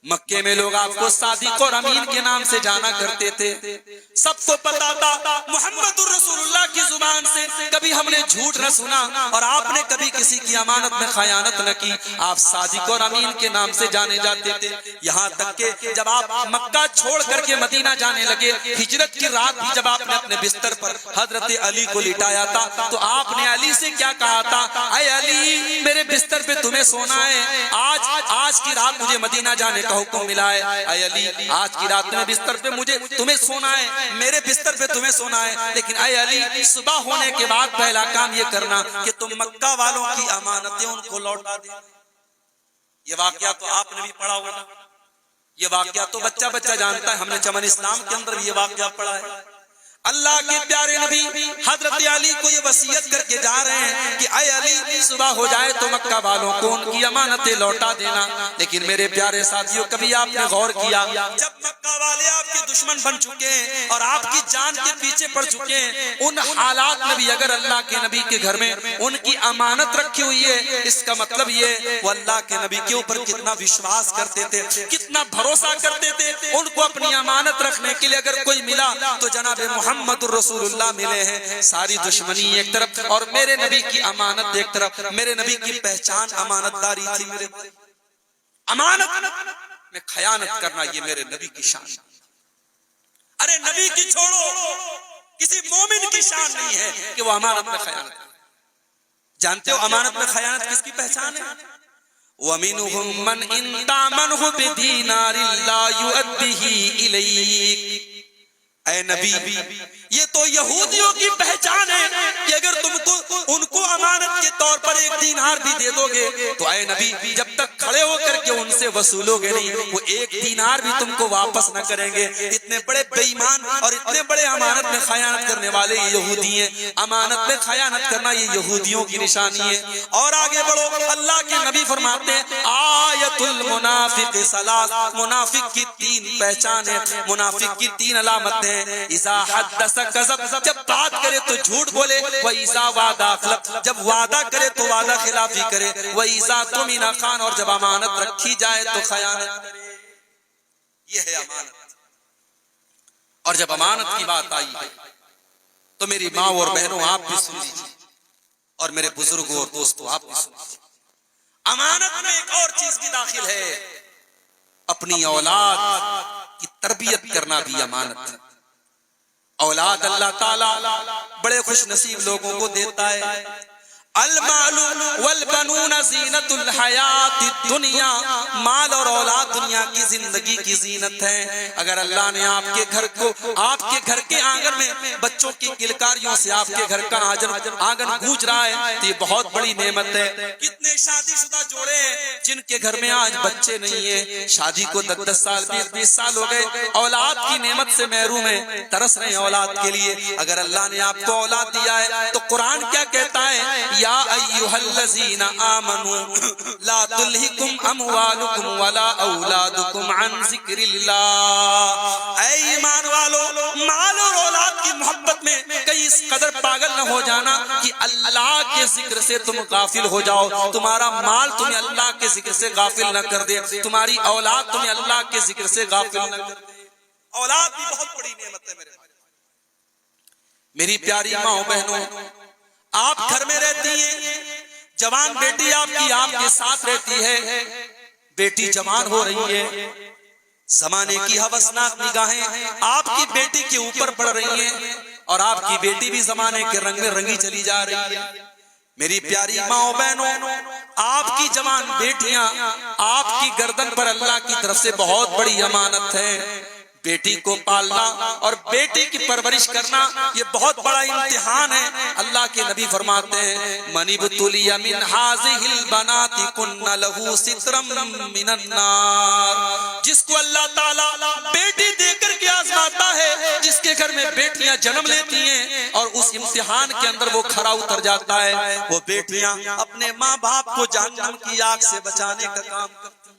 مکے میں لوگ آپ کو صادق اور امین کے نام سے جانا کرتے تھے. سب کو پتا تھا محمد الرسول اللہ کی زبان سے کبھی ہم نے جھوٹ نہ سنا اور آپ نے کبھی کسی کی امانت میں خیانت نہ کی. آپ صادق اور امین کے نام سے جانے جاتے تھے. یہاں تک کہ جب آپ مکہ چھوڑ کر کے مدینہ جانے لگے, ہجرت کی رات بھی جب آپ نے اپنے بستر پر حضرت علی کو لٹایا تھا تو آپ نے علی سے کیا کہا تھا؟ اے علی, میرے بستر پہ تمہیں سونا ہے, آج کی رات مجھے مدینہ جانے کا حکم ملا ہے. اے علی, آج کی رات میں بستر پہ مجھے تمہیں سونا ہے, میرے بستر پہ تمہیں سونا ہے, لیکن اے علی صبح ہونے کے بعد پہلا کام یہ کرنا کہ تم مکہ والوں کی امانتیں ان کو لوٹا دے. یہ واقعہ تو آپ نے بھی پڑھا ہوگا, یہ واقعہ تو بچہ بچہ جانتا ہے, ہم نے چمن اسلام کے اندر بھی یہ واقعہ پڑھا ہے. اللہ کے پیارے نبی حضرت علی کو یہ وصیت کر کے جا رہے ہیں کہ اے علی صبح ہو جائے تو مکہ والوں کو ان کی امانتیں لوٹا دینا. لیکن میرے پیارے ساتھیوں, کبھی آپ نے غور کیا جب مکہ والے آپ کے دشمن بن چکے ہیں اور آپ کی جان کے پیچھے پڑ چکے ہیں, ان حالات میں بھی اگر اللہ کے نبی کے گھر میں ان کی امانت رکھی ہوئی ہے, اس کا مطلب یہ وہ اللہ کے نبی کے اوپر کتنا وشواس کرتے تھے, کتنا بھروسہ کرتے تھے. ان کو اپنی امانت رکھنے کے لیے اگر کوئی ملا تو جناب محمد الرسول اللہ ملے ہیں. ساری دشمنی ایک طرف اور میرے نبی کی امانت ایک طرف. میرے نبی کی پہچان امانت داری تھی. میرے امانت میں خیانت کرنا یہ میرے نبی کی شان. ارے نبی کی چھوڑو, کسی مومن کی شان نہیں ہے کہ وہ امانت میں خیانت. جانتے ہو امانت میں خیانت کس کی پہچان ہے؟ وَمِنْهُمْ مَنْ إِنْ تَأْمَنْهُ بِدِينَارٍ لَا يُؤَدِّهِ إِلَيْكَ. اے نبی, یہ تو یہودیوں کی پہچان ہے کہ اگر تم کو ان کو امانت کے طور پر ایک دینار بھی دے دو گے تو اے نبی جب تک کھڑے ہو کر کے ان سے وصولو گے نہیں, وہ ایک دینار بھی تم کو واپس نہ کریں گے. اتنے بڑے بے ایمان اور اتنے بڑے امانت میں خیانت کرنے والے یہ یہودی ہیں. امانت میں خیانت کرنا یہ یہودیوں کی نشانی ہے. اور آگے بڑھو, اللہ کے نبی فرماتے ہیں آیت المنافق ثلاث, منافق کی 3 پہچان ہے, منافق کی 3 علامتیں. اذا حدث کذب, جب بات کرے تو جھوٹ بولے, و اذا وعدہ اخلف, جب وعدہ کرے تو وعدہ خلافی کرے, و اذا تمن خان, اور جب امانت رکھی جائے تو خیانت کرے. یہ ہے امانت. اور جب امانت کی بات آئی تو میری ماں اور بہنوں آپ بھی سن لیجیے, اور میرے بزرگوں اور دوستوں آپ بھی سن لیجیے. امانت میں ایک اور چیز بھی داخل ہے, اپنی اولاد کی تربیت کرنا بھی امانت ہے. اولاد اللہ تعالی بڑے خوش نصیب لوگوں کو دیتا ہے. المال والبنون زینت الحیات الدنیا, مال اور اولاد دنیا کی زندگی کی زینت ہے. اگر اللہ نے آپ کے گھر کو, آپ کے گھر کے آنگن میں بچوں کی کلکاریوں سے آپ کے گھر کا آنگن گونج رہا ہے تو یہ بہت بڑی نعمت ہے. کتنے شادی شدہ جوڑے ہیں جن کے گھر میں آج بچے نہیں ہیں, شادی کو 10 سال 20 سال ہو گئے, اولاد کی نعمت سے محروم ہیں, ترس رہے ہیں اولاد کے لیے. اگر اللہ نے آپ کو اولاد دیا ہے تو قرآن کیا کہتا ہے؟ یا ایھا الذین آمنوا لا تلہکم اموالکم ولا اولادکم عن ذکر اللہ. اے ایمان والو, مال اور اولاد کی محبت میں کئی اس قدر پاگل نہ ہو جانا کہ اللہ کے ذکر سے تم غافل ہو جاؤ. تمہارا مال تمہیں اللہ کے ذکر سے غافل نہ کر دے, تمہاری اولاد تمہیں اللہ کے ذکر سے غافل نہ کر دے. اولاد بھی بہت بڑی نعمت ہے میرے بھائی. میری پیاری ماں بہنوں, آپ گھر میں رہتی ہیں, جوان بیٹی آپ کی آپ کے ساتھ رہتی ہے, بیٹی جوان ہو رہی ہے, زمانے کی ہوسناک نگاہیں آپ کی بیٹی کے اوپر پڑ رہی ہیں اور آپ کی بیٹی بھی زمانے کے رنگ میں رنگی چلی جا رہی ہے. میری پیاری ماں بہنوں, آپ کی جوان بیٹیاں آپ کی گردن پر اللہ کی طرف سے بہت بڑی امانت ہے. بیٹی کو پالنا اور بیٹی کی پرورش کرنا یہ بہت بڑا امتحان ہے. اللہ کے نبی فرماتے ہیں من ابتلی من هذه البنات کن له سترا من النار. جس کو اللہ تعالی بیٹی دے کر کے آزماتا ہے, جس کے گھر میں بیٹیاں جنم لیتی ہیں اور اس امتحان کے اندر وہ کھرا اتر جاتا ہے, وہ بیٹیاں اپنے ماں باپ کو جہنم کی آگ سے بچانے کا کام کرتی ہیں.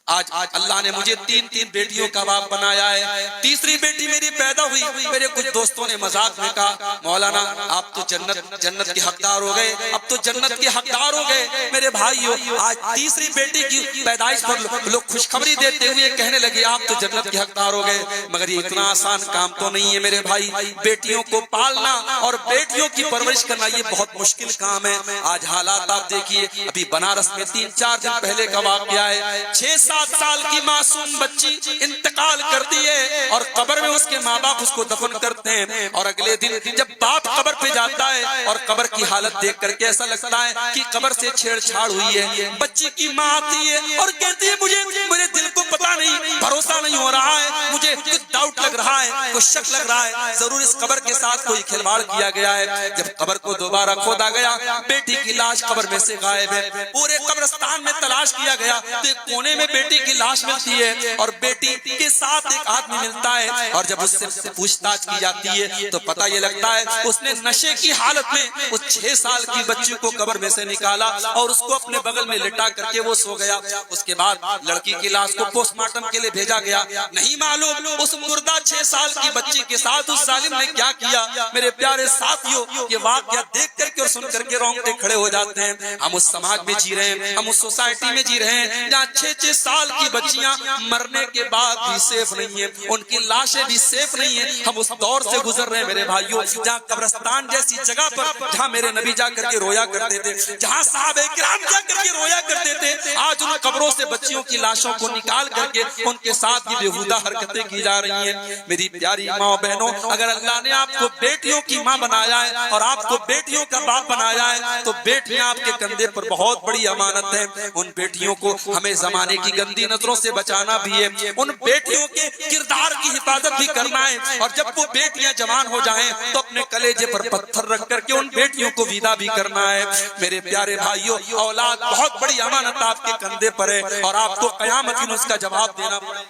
آج اللہ نے مجھے تین بیٹیوں کا باپ بنایا ہے. تیسری بیٹی میری پیدا ہوئی. میرے کچھ دوستوں نے مذاق میں کہا مولانا آپ تو جنت کے حقدار ہو گئے, اب تو جنت کے حقدار ہو گئے. میرے بھائیو آج تیسری بیٹی کی پیدائش پر لوگ خوشخبری دیتے ہوئے کہنے لگے آپ تو جنت کے حقدار ہو گئے. مگر یہ اتنا آسان کام تو نہیں ہے میرے بھائی. بیٹیوں کو پالنا اور بیٹیوں کی پرورش کرنا یہ بہت مشکل کام ہے. آج حالات آپ دیکھیے, ابھی بنارس میں 3-4 دن پہلے کا واقعہ ہے. 6-7 سال کی معصوم بچی انتقال کرتی ہے اور قبر میں اس کے ماں باپ اس کو دفن کرتے ہیں. اور اگلے دن جب باپ قبر پہ جاتا ہے اور قبر کی حالت دیکھ کر کے ایسا لگتا ہے کہ قبر سے چھیڑ چھاڑ ہوئی ہے. بچی کی ماں آتی ہے اور کہتی ہے مجھے دل کو پتا نہیں, بھروسہ نہیں ہو رہا ہے, مجھے کچھ ڈاؤٹ لگ رہا ہے, کوئی شک لگ رہا ہے, ضرور اس قبر کے ساتھ کوئی کھلواڑ کیا گیا ہے. جب قبر کو دوبارہ کھودا گیا, بیٹی کی لاش قبر میں سے غائب ہے. پورے قبرستان میں تلاش کیا گیا تو ایک کونے میں بیٹی کی لاش ملتی ہے اور بیٹی کے ساتھ ایک آدمی ملتا ہے. اور جب اس سے پوچھ تاچھ کی جاتی ہے تو پتہ یہ لگتا ہے اس نے نشے کی حالت میں اس 6 سال کی بچی کو قبر میں سے نکالا اور اس کو اپنے بغل میں لٹا کر کے وہ سو گیا. اس کے بعد لڑکی کی لاش کو پوسٹ مارٹم کے لیے بھیجا گیا. نہیں معلوم اس مردہ 6 سال کی بچی کے ساتھ اس ظالم نے کیا کیا. میرے پیارے ساتھیوں, یہ واقعہ دیکھ کر کے اور سن کر کے رونگٹے کھڑے ہو جاتے ہیں. ہم اس سماج میں جی رہے ہیں, ہم اس سوسائٹی میں جی رہے ہیں جہاں 6-6 سال کی بچیاں مرنے کے بعد بھی سیف نہیں ہیں, ان کی لاشیں بھی سیف نہیں ہیں. ہم اس دور سے گزر رہے ہیں میرے بھائیوں جہاں قبرستان جیسی جگہ پر جہاں میرے نبی جا کر کے رویا کرتے تھے, جہاں صحابہ کرام جا کر کے رویا کرتے تھے, آج ان قبروں سے بچیوں کی لاشوں کو نکال کر کے ان کے ساتھ بھی بےہودہ حرکتیں کی جا رہی ہیں. میری پیاری ماں بہنوں, اگر اللہ نے آپ کو بیٹیوں کی ماں بنایا ہے اور آپ کو بیٹیوں کا باپ بنایا ہے تو بیٹیاں آپ کے کندھے پر بہت بڑی امانت ہے. ان بیٹیوں کو ہمیں زمانے کی گندی نظروں سے بچانا بھی ہے, ان بیٹیوں کے کردار کی حفاظت بھی کرنا ہے. اور جب وہ بیٹیاں جوان ہو جائیں تو اپنے کلیجے پر پتھر رکھ کر کے ان بیٹیوں کو ویدا بھی کرنا ہے. میرے پیارے بھائیوں, اولاد بہت بڑی امانت آپ کے کندھے پر ہے اور آپ کو قیامت میں اس کا جواب دینا پڑے.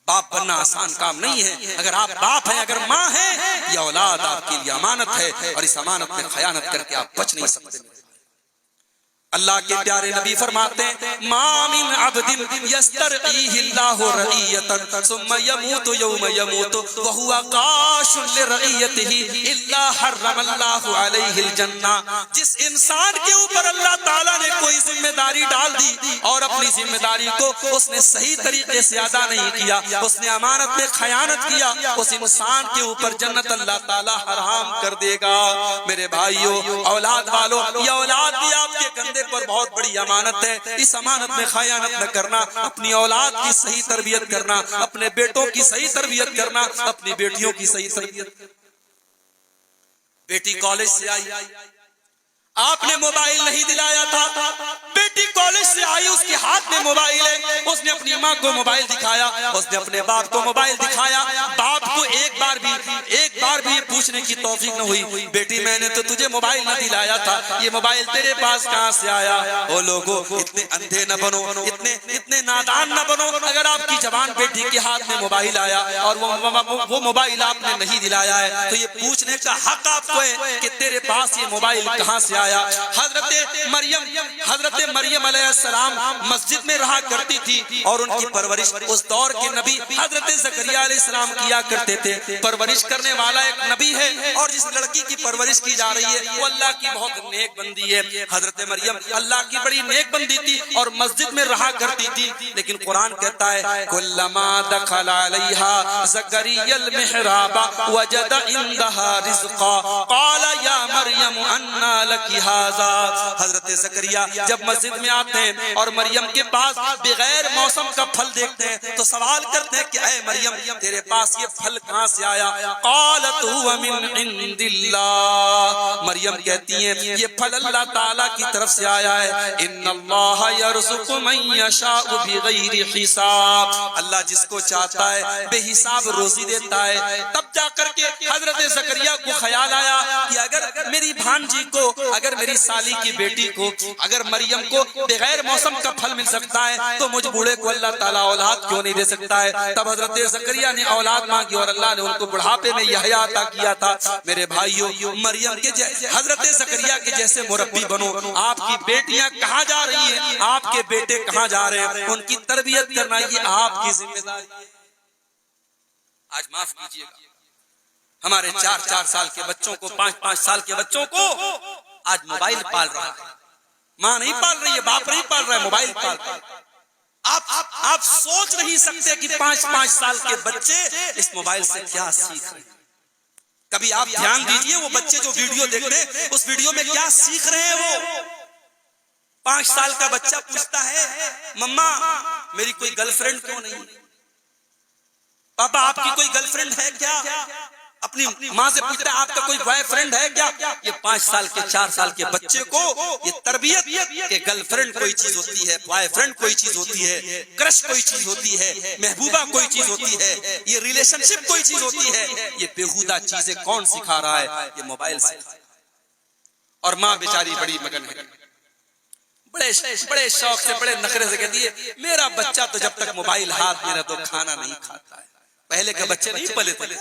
باپ بننا آسان کام نہیں ہے. اگر آپ باپ ہیں, اگر ماں ہیں, یہ اولاد آپ کے لیے امانت ہے اور اس امانت میں خیانت کر کے آپ بچ نہیں سکتے. اللہ کے پیارے نبی فرماتے ہیں ما من عبد یسترعیہ اللہ رعیتا ثم یموت یوم یموت وہو قاش لرعیتہ الا حرم اللہ علیہ الجنہ. جس انسان کے اوپر اللہ تعالیٰ نے کوئی ذمہ داری ڈال دی اور اپنی ذمہ داری کو اس نے صحیح طریقے سے ادا نہیں کیا, اس نے امانت میں خیانت کیا, اس انسان کے اوپر جنت اللہ تعالیٰ حرام کر دے گا. میرے بھائیوں, اولاد والو, یہ اولاد بھی آپ کے کندھے پر بہت بڑی امانت ہے. اس امانت میں خیانت نہ کرنا, اپنی اولاد کی صحیح تربیت کرنا, اپنے بیٹوں کی صحیح تربیت کرنا, اپنی بیٹیوں کی صحیح تربیت. بیٹی کالج سے آئی, آپ نے موبائل نہیں دلایا تھا, بیٹی کالج سے آئی, اس کے ہاتھ میں موبائل ہے, اس نے اپنی ماں کو موبائل دکھایا, اس نے اپنے باپ کو موبائل دکھایا. باپ کو ایک بار بھی یہ پوچھنے کی توفیق نہ ہوئی بیٹی میں نے تو تجھے موبائل نہ دلایا تھا, یہ موبائل تیرے پاس کہاں سے آیا. او لوگو, اتنے اندھے نہ بنو, اتنے نادان نہ بنو. اگر آپ کی جوان بیٹی کے ہاتھ میں موبائل آیا اور وہ موبائل آپ نے نہیں دلایا ہے تو یہ پوچھنے کا حق آپ کو ہے کہ تیرے پاس یہ موبائل کہاں سے آیا. حضرت مریم علیہ السلام مسجد میں رہا کرتی تھی اور ان کی پرورش اس دور کے نبی حضرت زکریا علیہ السلام کیا کرتے تھے. پرورش کرنے والا ایک نبی ہے اور جس لڑکی کی پرورش کی جا رہی ہے وہ اللہ کی بہت نیک بندی ہے. حضرت مریم اللہ کی بڑی نیک بندی تھی اور مسجد میں رہا کرتی تھی. لیکن قرآن کہتا ہے کلما دخل علیہا زکریا المحراب وجد عندها رزقا قال یا مریم انا لکی هذا. حضرت زکریا جب مسجد میں آتے ہیں اور مریم کے پاس بغیر موسم کا پھل دیکھتے ہیں تو سوال کرتے ہیں کہ اے مریم تیرے پاس یہ پھل کہاں سے آیا. قالت هو من عند اللہ. مریم کہتی ہیں یہ پھل اللہ تعالیٰ کی طرف سے آیا ہے. ان اللہ یرزق من یشاء بغیر حساب. اللہ جس کو چاہتا ہے بے حساب روزی دیتا ہے. تب جا کر کے حضرت زکریا کو خیال آیا کہ اگر میری بھانجی کو, اگر میری سالی کی بیٹی کو, اگر مریم کو بغیر موسم کا پھل مل سکتا ہے تو مجھ بوڑھے کو اللہ تعالیٰ اولاد کیوں نہیں دے سکتا ہے. تب حضرت زکریا نے اولاد مانگی اور اللہ نے ان کو بڑھاپے میں یحییٰ عطا کیا تھا. میرے بھائیوں مریم کے حضرت زکریا کے جیسے مربی بنو. آپ کی بیٹیاں کہاں جا رہی ہیں, آپ کے بیٹے کہاں جا رہے ہیں, ان کی تربیت کرنا یہ آپ کی ذمہ داری. آج معاف کیجیے گا, ہمارے 4 سال کے بچوں کو, 5 سال کے بچوں کو آج موبائل پال رہا ہے. ماں نہیں پال رہی ہے, باپ نہیں پال رہا ہے, موبائل پال رہا ہے. آپ سوچ نہیں سکتے کہ 5 سال کے بچے اس موبائل سے کیا سیکھ رہے ہیں. کبھی آپ دھیان دیجئے وہ بچے جو ویڈیو دیکھ رہے ہیں اس ویڈیو میں کیا سیکھ رہے ہیں. وہ 5 سال کا بچہ پوچھتا ہے مما میری کوئی گرل فرینڈ کیوں نہیں, پاپا آپ کی کوئی گرل فرینڈ ہے کیا, اپنی ماں سے پوچھتا ہے آپ کا کوئی بوائے فرینڈ ہے کیا. یہ 5 سال کے 4 سال کے بچے کو یہ تربیت کہ گرل فرینڈ کوئی چیز ہوتی ہے, بوائے فرینڈ کوئی چیز ہوتی ہے, کرش کوئی چیز ہوتی ہے, محبوبہ کوئی چیز ہوتی ہے, یہ ریلیشن شپ کوئی چیز ہوتی ہے, یہ بےہودہ چیزیں کون سکھا رہا ہے, یہ موبائل سے. اور ماں بیچاری بڑی مگن ہے, بڑے شوق سے بڑے نخرے سے کہتی ہے میرا بچہ تو جب تک موبائل ہاتھ میں رہے تو کھانا نہیں کھاتا ہے. پہلے کے بچے نہیں پلے تھے,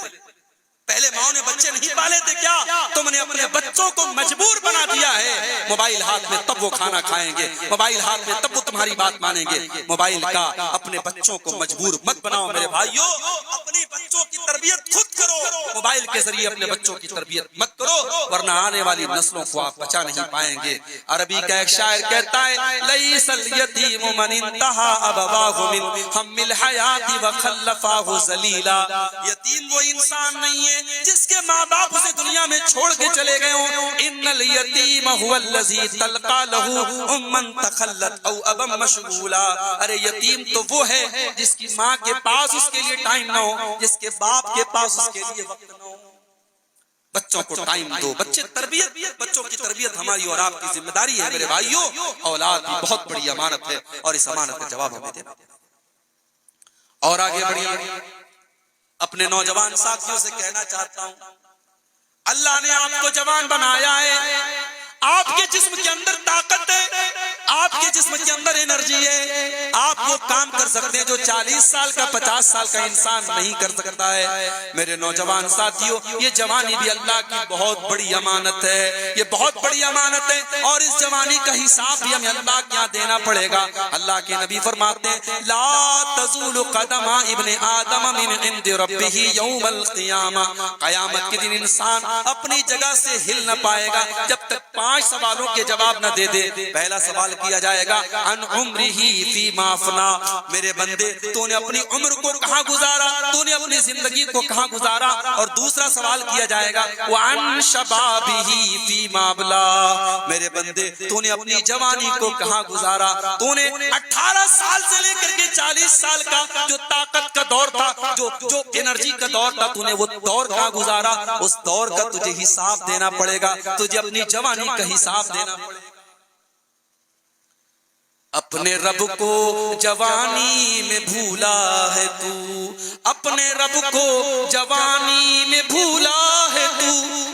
پہلے ماں نے بچے نہیں پالے تھے کیا, تم نے اپنے بچوں کو مجبور بنا دیا ہے. موبائل ہاتھ میں تب وہ کھانا کھائیں گے, موبائل ہاتھ میں تب وہ تمہاری بات مانیں گے. موبائل کا اپنے بچوں کو مجبور مت بناؤ میرے بھائیوں, اپنے بچوں کی تربیت خود کرو, موبائل کے ذریعے اپنے بچوں کی تربیت مت کرو ورنہ آنے والی نسلوں کو آپ بچا نہیں پائیں گے. عربی کا ایک شاعر کہتا ہے لیس الیتیم من انتہا ابواہ من ہم الحیات وخلفاہ ذلیلا. یتیم وہ انسان نہیں ہے جس کے ماں باپ اسے دنیا میں چھوڑ کے چلے گئے ہوں. ان الیتیم هو الذی تلقى له اما تخلت او ابا مشغولا. ارے یتیم تو وہ ہے جس کی ماں کے پاس اس کے لیے ٹائم نہ ہو, جس کے باپ کے پاس اس کے لیے وقت نہ ہو. بچوں کو ٹائم دو, بچوں کی تربیت ہماری اور آپ کی ذمہ داری ہے میرے بھائیوں. اولاد بھی بہت بڑی امانت ہے اور اس امانت کا جواب ہمیں دینا. اور آگے بڑھیے, اپنے نوجوان ساتھیوں سے کہنا چاہتا ہوں اللہ نے آپ کو جوان بنایا ہے, آپ کے جسم کے اندر طاقت ہے, آپ کے جسم کے اندر انرجی ہے, آپ وہ کام کر سکتے ہیں جو 40 سال کا 50 سال کا انسان نہیں کر سکتا ہے. میرے نوجوان ساتھیوں یہ جوانی بھی اللہ کی بہت بڑی امانت ہے, یہ بہت بڑی امانت ہے اور اس جوانی کا حساب بھی ہمیں اللہ کے یہاں دینا پڑے گا. اللہ کے نبی فرماتے ہیں لا تزول قدم ابن آدم من عند ربہ یوم القیامہ. قیامت کے دن انسان اپنی جگہ سے ہل نہ پائے گا جب تک 5 سوالوں کے جواب نہ دے دے. پہلا سوال کیا جائے گا ان عمرہ فیما افنا, میرے بندے تو نے اپنی عمر کو کہاں گزارا, تو نے اپنی زندگی کو کہاں گزارا. اور دوسرا سوال کیا جائے گا وعن شبابہ فیما ابلا, میرے بندے تو نے اپنی جوانی کو کہاں گزارا. تو نے 18 سال سے لے کر کے 40 سال کا جو طاقت کا دور تھا, جو انرجی کا دور تھا, تو نے وہ دور کہاں گزارا. اس دور کا تجھے حساب دینا پڑے گا, تجھے اپنی جوانی کا حساب دینا پڑے گا. اپنے رب کو جوانی میں بھولا ہے تو, اپنے رب کو جوانی میں بھولا ہے تو,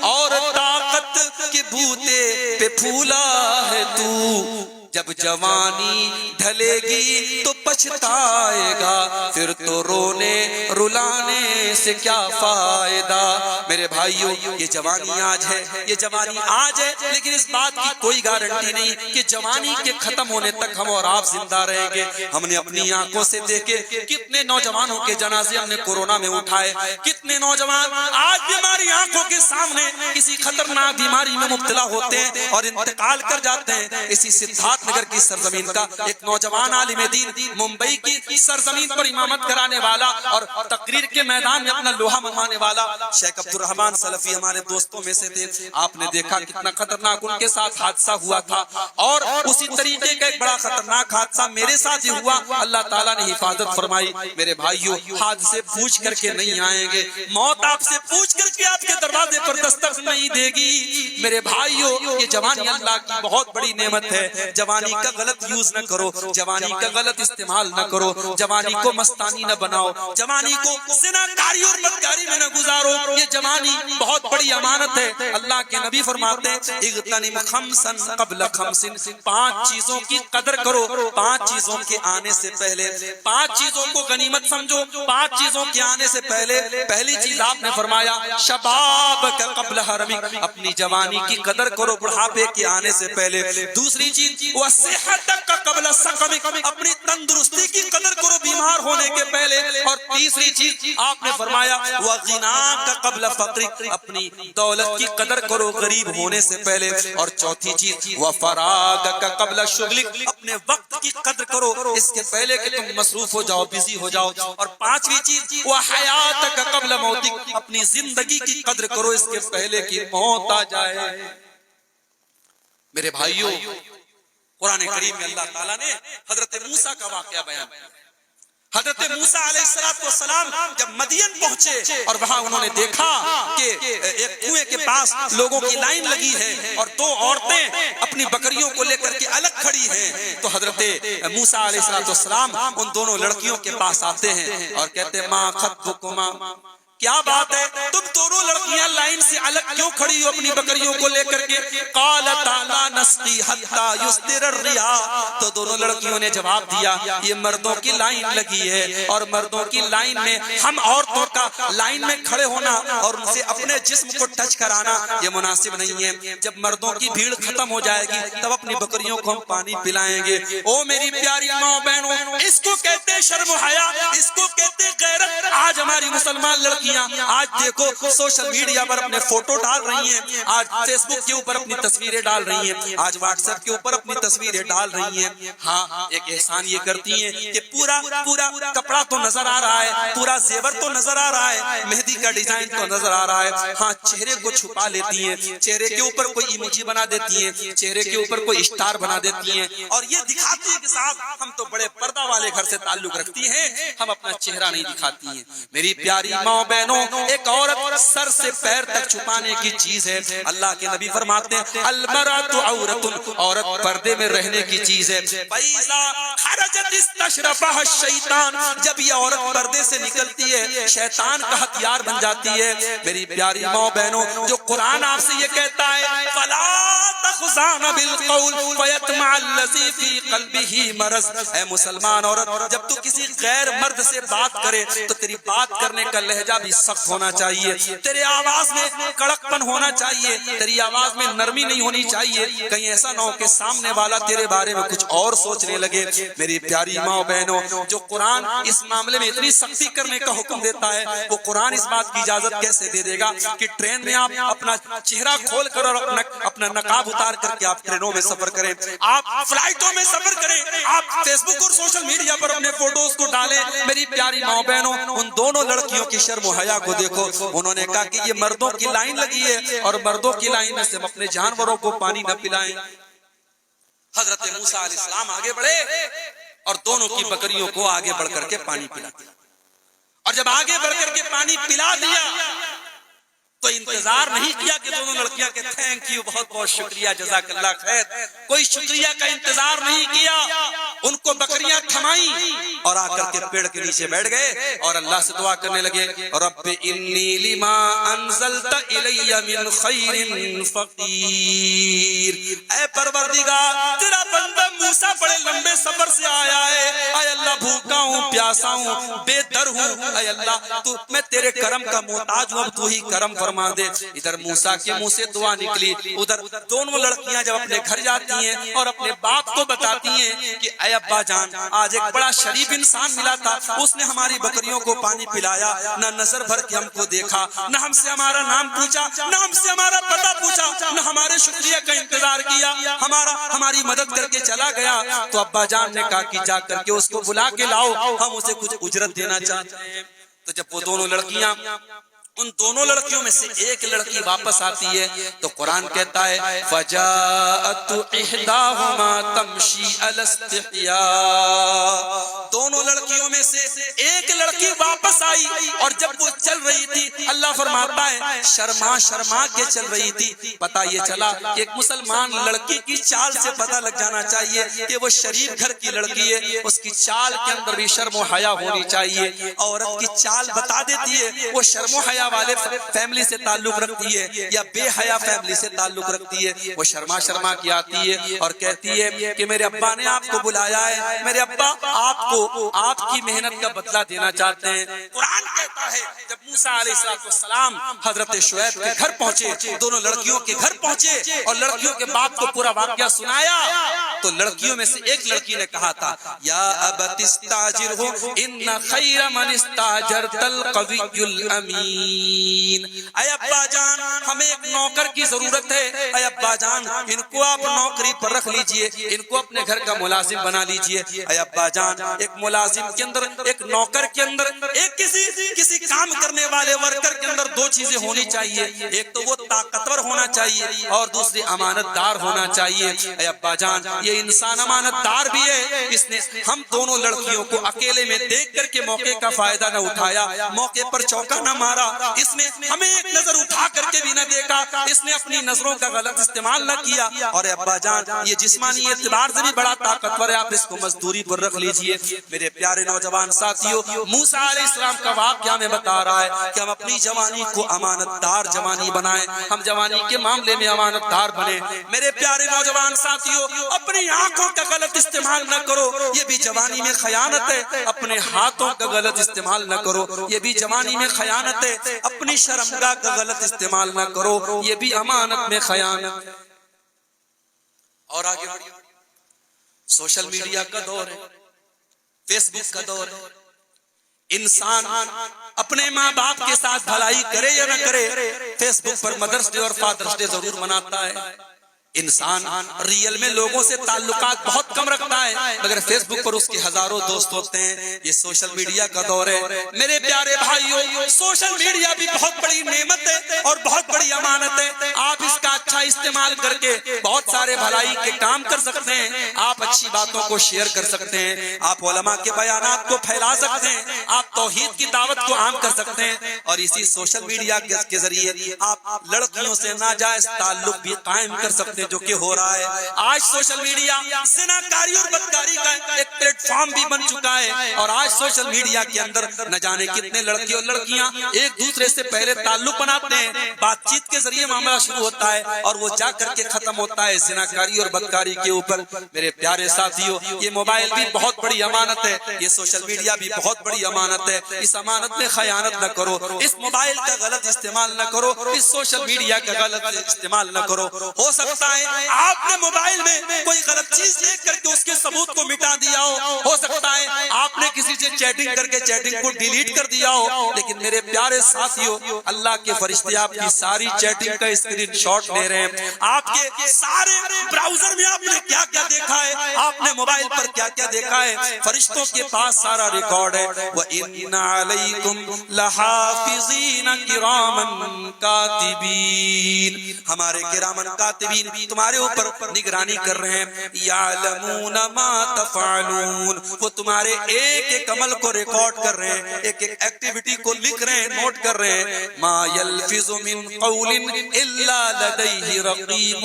اور طاقت کے بوتے پہ پھولا ہے تو. جب جوانی ڈھلے گی تو پچھتائے گا, پھر تو رونے رلانے سے کیا فائدہ. میرے بھائیوں یہ جوانی آج ہے, یہ جوانی آج ہے, لیکن اس بات کی کوئی گارنٹی نہیں کہ جوانی کے ختم ہونے تک ہم اور آپ زندہ رہیں گے. ہم نے اپنی آنکھوں سے دیکھے کتنے نوجوانوں کے جنازے ہم نے کورونا میں اٹھائے, کتنے نوجوان آج بھی ہماری آنکھوں کے سامنے کسی خطرناک بیماری میں مبتلا ہوتے ہیں اور انتقال کر جاتے ہیں. اسی سدھارتھ نگر کی سرزمین کا ایک نوجوان عالم دین, ممبئی کی سرزمین پر امامت کرانے والا اور تقریر کے میدان میں اپنا لوہا منوانے والا شیخ عبد الرحمن سلفی ہمارے دوستوں میں سے تھے. آپ نے دیکھا کتنا خطرناک ان کے ساتھ حادثہ ہوا تھا, اور اسی طریقے کا ایک بڑا خطرناک حادثہ میرے ساتھ ہی ہوا. اللہ تعالیٰ نے حفاظت فرمائی. میرے بھائیوں حادثے پوچھ کر کے نہیں آئیں گے, موت آپ سے پوچھ کر کے آپ کے دروازے پر دستک نہیں دے گی. میرے بھائیوں یہ جوانی اللہ کی بہت بڑی نعمت ہے. جوانی کا غلط یوز نہ کرو, جوانی کا غلط استعمال نہ کرو, جوانی کو مستانی نہ بناؤ, جوانی کو زناکاری اور بدکاری میں نہ گزارو. یہ یہ جوانی بہت بڑی امانت ہے. اللہ کے نبی فرماتے ہیں اغتنم خمسن قبل خمسن, 5 چیزوں کی قدر کرو 5 چیزوں کے آنے سے پہلے. 5 چیزوں کو غنیمت سمجھو 5 چیزوں کے آنے سے پہلے. پہلی چیز آپ نے فرمایا شباب کا قبل حرمک, اپنی جوانی کی قدر کرو بڑھاپے کے آنے سے پہلے. دوسری چیز وصحت کا قبل سقمک, اپنی تندرستی کی قدر کرو بیمار ہونے کے پہلے. اور تیسری چیز آپ نے فرمایا وغنا کا قبل فقرک, اپنی دولت کی قدر کرو غریب ہونے سے پہلے. اور چوتھی چیز وفراغ کا قبل شغلک, اپنے وقت کی قدر کرو اس کے پہلے کہ تم مصروف ہو جاؤ, بزی ہو جاؤ. اور پانچویں چیز وحیات کا قبل موتک, اپنی زندگی کی قدر کرو اس کے پہلے کہ موت آ جائے. میرے بھائیوں, قرآن کریم میں اللہ تعالیٰ نے حضرت موسیٰ کا واقعہ بیان کیا. حضرت موسیٰ علیہ السلام جب مدین پہنچے اور وہاں انہوں نے دیکھا کہ ایک کنویں کے پاس لوگوں کی لائن لگی ہے اور 2 عورتیں اپنی بکریوں کو لے کر کے الگ کھڑی ہیں, تو حضرت موسیٰ علیہ السلام ان دونوں لڑکیوں کے پاس آتے ہیں اور کہتے ہیں ما خطبکما, کیا بات ہے تم دونوں لڑکیاں لائن سے الگ کیوں کھڑی ہو اپنی بکریوں کو لے کر کے؟ قالتا لا نسقی حتی یصدر الرعاء, تو دونوں لڑکیوں نے جواب دیا یہ مردوں کی لائن لگی ہے اور مردوں کی لائن میں ہم عورتوں کا لائن میں کھڑے ہونا اور ان سے اپنے جسم کو ٹچ کرانا یہ مناسب نہیں ہے. جب مردوں کی بھیڑ ختم ہو جائے گی تب اپنی بکریوں کو ہم پانی پلائیں گے. او میری پیاری ماں بہنوں, اس کو کہتے ہیں شرم و حیا, اس کو کہتے ہیں غیرت. آج ہماری مسلمان لڑکیاں آج دیکھو سوشل میڈیا پر اپنے فوٹو ڈال رہی ہیں, آج فیس بک کے اوپر اپنی تصویریں ڈال رہی ہیں, آج واٹس ایپ کے اوپر اپنی تصویریں ڈال رہی ہیں. ہاں ایک احسان یہ کرتی ہیں کہ پورا کپڑا تو نظر آ رہا ہے, پورا زیور تو نظر آ رہا ہے, مہندی کا ڈیزائن تو نظر آ رہا ہے. ہاں چہرے کو چھپا لیتی ہیں, چہرے کے اوپر کوئی ایموجی بنا دیتی ہیں, چہرے کے اوپر کوئی اسٹار بنا دیتی ہیں اور یہ دکھاتی ہے کہ صاحب ہم تو بڑے پردہ والے گھر سے تعلق رکھتی ہیں, ہم اپنا چہرہ نہیں دکھاتی ہیں. میری پیاری ماں بہنوں, ایک عورت سر سے پیر تک چھپانے کی چیز ہے. اللہ کے نبی فرماتے ہیں المرأۃ عورۃ, عورت پردے میں رہنے کی چیز ہے. فإذا خرجت استشرفها الشیطان, جب یہ عورت پردے سے نکلتی ہے شیطان کا ہتھیار بن جاتی ہے. میری پیاری ماں بہنوں, جو قرآن آپ سے یہ کہتا ہے فلا تخضعن بالقول فیطمع الذی فی قلبہ مرض, اے مسلمان عورت جب تو کسی غیر مرد سے بات کرے تو تیری بات کرنے کا لہجہ بھی سخت ہونا چاہیے, تیرے آواز میں کڑک پن ہونا چاہیے, تیری آواز میں نرمی نہیں ہونی چاہیے. کہیں ایسا نہ ہو کہ سامنے والا تیرے بارے میں کچھ اور سوچنے لگے. میری پیاری ماں بہنوں, جو قرآن اس معاملے میں اتنی سختی کرنے کا حکم دیتا ہے وہ قرآن اس بات کی اجازت کیسے دے دے گا کہ ٹرین میں آپ اپنا چہرہ کھول کر اور اپنا نقاب اتار کر کے آپ ٹرینوں میں سفر کریں, آپ فلائٹوں میں سفر کریں, آپ فیس بک اور سوشل میڈیا پر اپنے فوٹوز کو ڈالیں. میری پیاری ماں بہنوں, ان دونوں لڑکیوں کی شرم و حیا کو دیکھو. انہوں نے کہا کہ یہ مردوں کی لائن لگی ہے اور مردوں کی لائن میں سے ہم اپنے جانوروں کو پانی نہ پلائیں. حضرت موسیٰ علیہ السلام آگے بڑھے اور دونوں کی بکریوں کو آگے بڑھ کر کے پانی پلا دیا. اور جب آگے بڑھ کر کے پانی پلا دیا تو انتظار نہیں کیا کہ دونوں لڑکیاں کہ تھینک یو, بہت بہت شکریہ, جزاک اللہ خیر. کوئی شکریہ کا انتظار نہیں کیا, ان کو بکریاں تھمائیں اور آ کر کے پیڑ کے نیچے بیٹھ گئے اور اللہ سے دعا کرنے لگے رب انی لما انزلت الی من خیر فقیر, اے پروردگار تیرا بندہ موسیٰ بڑے لمبے سفر سے آیا ہے, اے اللہ بھوکا ہوں, پیاسا ہوں, بے در ہوں, اے اللہ تو میں تیرے کرم کا محتاج ہوں, اب تو ہی کرم فرما دے. ادھر موسیٰ کے منہ سے دعا نکلی, ادھر دونوں لڑکیاں جب اپنے گھر جاتی ہیں اور اپنے باپ کو بتاتی ہیں کہ اے ابا جان آج ایک بڑا شریف انسان ملا تھا, اس نے ہماری بکریوں کو پانی پلایا, نہ نظر بھر کے ہم کو دیکھا, نہ ہم سے ہمارا نام پوچھا, نہ ہم سے ہمارا پتہ پوچھا, نہ ہمارے شکریہ کا انتظار کیا, ہماری مدد کر کے چلا گیا. تو ابا جان نے کہا کہ جا کر کے اس کو بلا کے لاؤ, ہم اسے کچھ اجرت دینا چاہتے ہیں. تو جب وہ دونوں لڑکیاں, ان دونوں لڑکیوں میں سے ایک لڑکی واپس آتی ہے تو قرآن کہتا ہے فجاءت احداهما تمشی علی استحیاء, دونوں لڑکیوں میں سے ایک لڑکی واپس آئی اور جب وہ چل رہی تھی اللہ فرماتا ہے شرما کے چل رہی تھی. پتہ یہ چلا کہ ایک مسلمان لڑکی کی چال سے پتہ لگ جانا چاہیے کہ وہ شریف گھر کی لڑکی ہے, اس کی چال کے اندر بھی شرم و حیا ہونی چاہیے. عورت کی چال بتا دیتی ہے وہ شرم و حیا حیا والے فیملی سے تعلق رکھتی ہے یا بے حیا فیملی سے تعلق رکھتی ہے، وہ شرما شرما کی آتی ہے اور کہتی ہے کہ میرے ابا نے آپ کو بلایا ہے، میرے ابا آپ کو آپ کی محنت کا بدلہ دینا چاہتے ہیں۔ قرآن کہتا ہے جب موسیٰ علیہ السلام حضرت شعیب کے گھر پہنچے، دونوں لڑکیوں کے گھر پہنچے اور لڑکیوں کے باپ کو پورا واقعہ سنایا، تو لڑکیوں میں سے ایک لڑکی نے کہا تھا یا ابت استاجرہ ان خیر من استاجرت القوی الامین، اے ابا جان ہمیں ایک نوکر کی ضرورت ہے، اے ابا جان ان کو آپ نوکری پر رکھ لیجئے، ان کو اپنے گھر کا ملازم بنا لیجئے۔ اے ابا جان ایک ملازم کے اندر، ایک نوکر کے اندر، ایک کسی کام کرنے والے ورکر کے اندر دو چیزیں ہونی چاہیے، ایک تو وہ طاقتور ہونا چاہیے اور دوسری امانت دار ہونا چاہیے۔ اے ابا جان یہ انسان امانت دار بھی ہے، اس نے ہم دونوں لڑکیوں کو اکیلے میں دیکھ کر کے موقع کا فائدہ نہ اٹھایا، موقع پر چوکا نہ مارا، اس نے ہمیں ایک نظر اٹھا کر کے بھی نہ دیکھا، اس نے اپنی نظروں کا غلط استعمال نہ کیا، اور ابا جان یہ جسمانی اعتبار سے بھی بڑا طاقتور ہے، آپ اس کو مزدوری پر رکھ لیجئے۔ میرے پیارے نوجوان ساتھیوں، موسیٰ علیہ السلام کا واقعہ میں بتا رہا ہے کہ ہم اپنی جوانی کو امانت دار جوانی بنائیں، ہم جوانی کے معاملے میں امانت دار بنیں۔ میرے پیارے نوجوان ساتھیوں، اپنی آنکھوں کا غلط استعمال نہ کرو، یہ بھی جوانی میں خیانت ہے، اپنے ہاتھوں کا غلط استعمال نہ کرو، یہ بھی جوانی میں خیانت ہے، اپنی شرمگاہ کا غلط استعمال نہ کرو، یہ بھی امانت میں خیانت۔ اور آگے بڑھیے، سوشل میڈیا کا دور ہے، فیس بک کا دور ہے، انسان اپنے ماں باپ کے ساتھ بھلائی کرے یا نہ کرے، فیس بک پر مدرس ڈے اور فادرس ڈے ضرور مناتا ہے۔ انسان ریئل میں لوگوں سے تعلقات بہت کم رکھتا ہے، مگر فیس بک پر اس کے ہزاروں دوست ہوتے ہیں۔ یہ سوشل میڈیا کا دور ہے۔ میرے پیارے بھائیوں، سوشل میڈیا بھی بہت بڑی نعمت ہے اور بہت بڑی امانت ہے، آپ اس کا اچھا استعمال کر کے بہت سارے بھلائی کے کام کر سکتے ہیں، آپ اچھی باتوں کو شیئر کر سکتے ہیں، آپ علماء کے بیانات کو پھیلا سکتے ہیں، آپ توحید کی دعوت کو عام کر سکتے ہیں، اور اسی سوشل میڈیا کے ذریعے آپ لڑکیوں سے ناجائز تعلق بھی قائم کر سکتے ہیں، جو کہ ہو رہا ہے۔ آج سوشل میڈیا زناکاری اور بدکاری کا ایک پلیٹ فارم بھی بن چکا ہے، اور آج سوشل میڈیا کے اندر نہ جانے کتنے لڑکے اور لڑکیاں ایک دوسرے سے پہلے تعلق بناتے ہیں، بات چیت کے ذریعے معاملہ شروع ہوتا ہے اور وہ جا کر کے ختم ہوتا ہے زناکاری اور بدکاری کے اوپر۔ میرے پیارے ساتھیوں، یہ موبائل بھی بہت بڑی امانت ہے، یہ سوشل میڈیا بھی بہت بڑی امانت ہے، اس امانت میں خیانت نہ کرو، اس موبائل کا غلط استعمال نہ کرو، اس سوشل میڈیا کا غلط استعمال نہ کرو۔ ہو سکتا ہے آپ نے موبائل میں کوئی غلط چیز دیکھ کر کے اس کے ثبوت کو مٹا دیا ہو سکتا ہے آپ نے کسی سے چیٹنگ کر کے چیٹنگ کو ڈیلیٹ کر دیا ہو، لیکن میرے پیارے ساتھیوں، اللہ کے فرشتے آپ کی ساری چیٹنگ کا اسکرین شاٹ لے رہے ہیں، آپ کے سارے براؤزر میں آپ نے کیا کیا دیکھا ہے، آپ نے موبائل پر کیا کیا دیکھا ہے، فرشتوں کے پاس سارا ریکارڈ ہے۔ وَإِنَّ عَلَيْكُمْ لَحَافِظِينَ كِرَامًا كَاتِبِينَ، ہمارے کرامن کاتبین تمہارے اوپر نگرانی کر رہے ہیں، یعلمون ما تفعلون، وہ تمہارے ایک ایک عمل کو ریکارڈ کر رہے ہیں، ایک ایک ایکٹیویٹی کو لکھ رہے ہیں، نوٹ کر رہے ہیں۔ ما یلفظ من قول الا لدیہ رقیب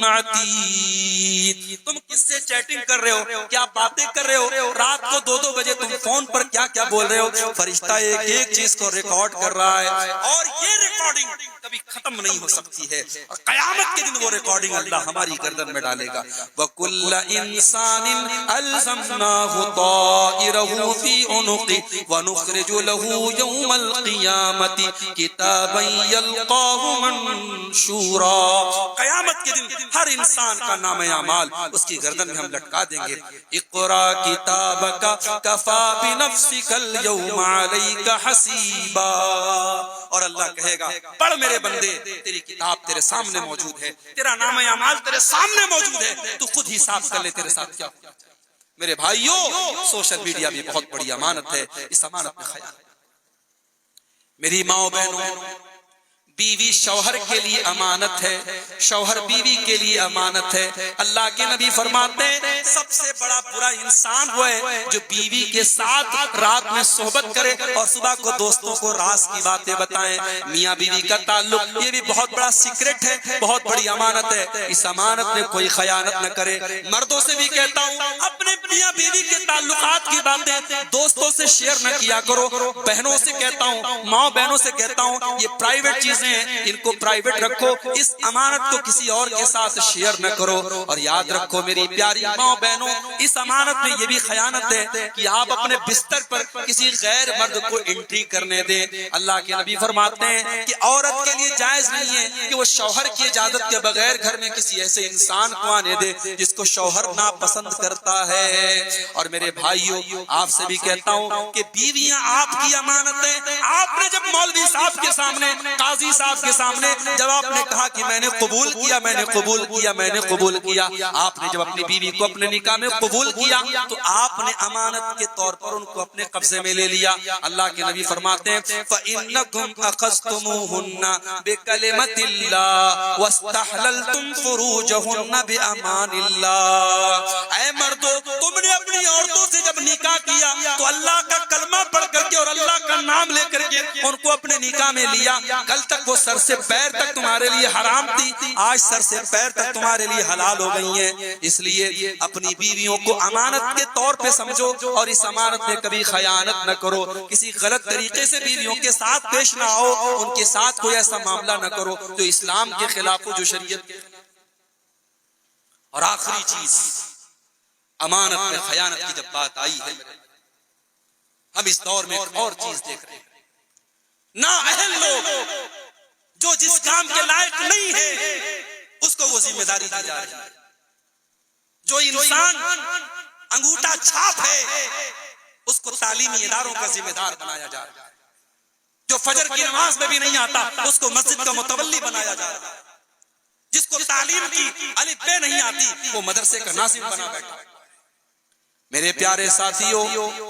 عتید، تم کس سے چیٹنگ کر رہے ہو، کیا باتیں کر رہے ہو، رات کو 2-2 بجے تم فون پر کیا کیا بول رہے ہو، فرشتہ ایک ایک چیز کو ریکارڈ کر رہا ہے، اور یہ ریکارڈنگ کبھی ختم نہیں ہو سکتی ہے، اور قیامت کے دن وہ ریکارڈنگ اللہ ہماری گردن میں ڈالے گا۔ وَكُلَّ إِنسَانٍ أَلْزَمْنَاهُ طَائِرَهُ فِي عُنُقِهِ وَنُخْرِجُ لَهُ يَوْمَ الْقِيَامَةِ كِتَابًا يَلْقَاهُ مَنشُورًا، قیامت کے دن ہر انسان کا نام اعمال اس کی گردن میں ہم لٹکا دیں گے۔ اقرا کتابک کفا بنفسک اليوم علیک حسیبا، اور اللہ کہے گا پڑھ میرے بندے، تیری کتاب تیرے سامنے موجود ہے، تیرا نام اعمال تیرے سامنے موجود ہے، تو خود حساب کر لے تیرے ساتھ کیا۔ میرے بھائیوں، سوشل میڈیا بھی بہت بڑی امانت ہے، اس امانت میں خیال۔ میری ماں بہنوں، بیوی شوہر کے لیے امانت ہے، شوہر بیوی کے لیے امانت ہے۔ اللہ کے نبی فرماتے ہیں سب سے بڑا برا انسان وہ ہے جو بیوی کے ساتھ رات میں صحبت کرے اور صبح کو دوستوں کو راز کی باتیں بتائیں۔ میاں بیوی کا تعلق یہ بھی بہت بڑا سیکرٹ ہے، بہت بڑی امانت ہے، اس امانت میں کوئی خیانت نہ کرے۔ مردوں سے بھی کہتا ہوں اپنے میاں بیوی کے تعلقات کی باتیں دوستوں سے شیئر نہ کیا کرو۔ بہنوں سے کہتا ہوں، ماں بہنوں سے کہتا ہوں یہ پرائیویٹ چیزیں ہیں، ان کو پرائیویٹ رکھو، اس امانت کو کسی اور کے ساتھ شیئر نہ کرو۔ اور یاد رکھو میری پیاری ماں بہنوں، اس امانت میں یہ بھی خیانت ہے کہ آپ اپنے بستر پر کسی غیر مرد کو انٹری کرنے دیں۔ اللہ کے نبی فرماتے ہیں کہ عورت کے لیے جائز نہیں ہے کہ وہ شوہر کی اجازت کے بغیر گھر میں کسی ایسے انسان کو آنے دے جس کو شوہر ناپسند کرتا ہے۔ اور میرے بھائیوں آپ سے بھی کہتا ہوں کہ بیویاں آپ کی امانت ہیں۔ آپ نے جب مولوی صاحب کے سامنے، قاضی صاحب کے سامنے جب آپ نے کہا کہ میں نے قبول کیا، میں نے قبول کیا، میں نے قبول کیا، آپ نے جب اپنی بیوی کو اپنے نکاح میں قبول کیا تو آپ نے امانت کے طور پر ان کو اپنے قبضے میں لے لیا۔ اللہ کے نبی فرماتے ہیں فَإِنَّكُمْ أَخَذْتُمُوهُنَّ بِكَلِمَةِ اللَّهِ وَاسْتَحْلَلْتُمْ فُرُوجَهُنَّ بِأَمَانِ اللَّهِ۔ اے مردو، تم نے اپنی عورتوں سے جب نکاح کیا تو اللہ کا کلمہ پڑھ کر کے اور اللہ کا نام لے کر کے ان کو اپنے نکاح میں لیا۔ کل تک وہ سر سے پیر تک تمہارے لیے حرام تھی، آج سر سے پیر تک تمہارے لیے حلال ہو گئی ہیں۔ اس لیے اپنی بیویوں کو امانت کے طور پہ سمجھو اور اس امانت میں کبھی خیانت نہ کرو۔ کسی غلط طریقے سے بیویوں کے ساتھ پیش نہ آؤ، ان کے ساتھ کوئی ایسا معاملہ نہ کرو جو اسلام کے خلاف ہو، جو شریعت کے خلاف۔ اور آخری چیز، امانت میں خیانت کی جب بات آئی ہے، ہم اس دور میں ایک اور چیز دیکھ رہے ہیں، نااہل لوگ جو جس کام کے لائق نہیں ہے اس کو وہ ذمہ داری دی جا رہی ہے۔ جو انسان انگوٹھا چھاپ ہے اس کو تعلیمی اداروں کا ذمہ دار بنایا جا رہا ہے۔ جو فجر کی نماز میں بھی نہیں آتا اس کو مسجد کا متولی بنایا جا رہا ہے۔ جس کو تعلیم کی الف بے نہیں آتی وہ مدرسے کا ناظم بنا بیٹھا ہے۔ میرے پیارے ساتھیوں،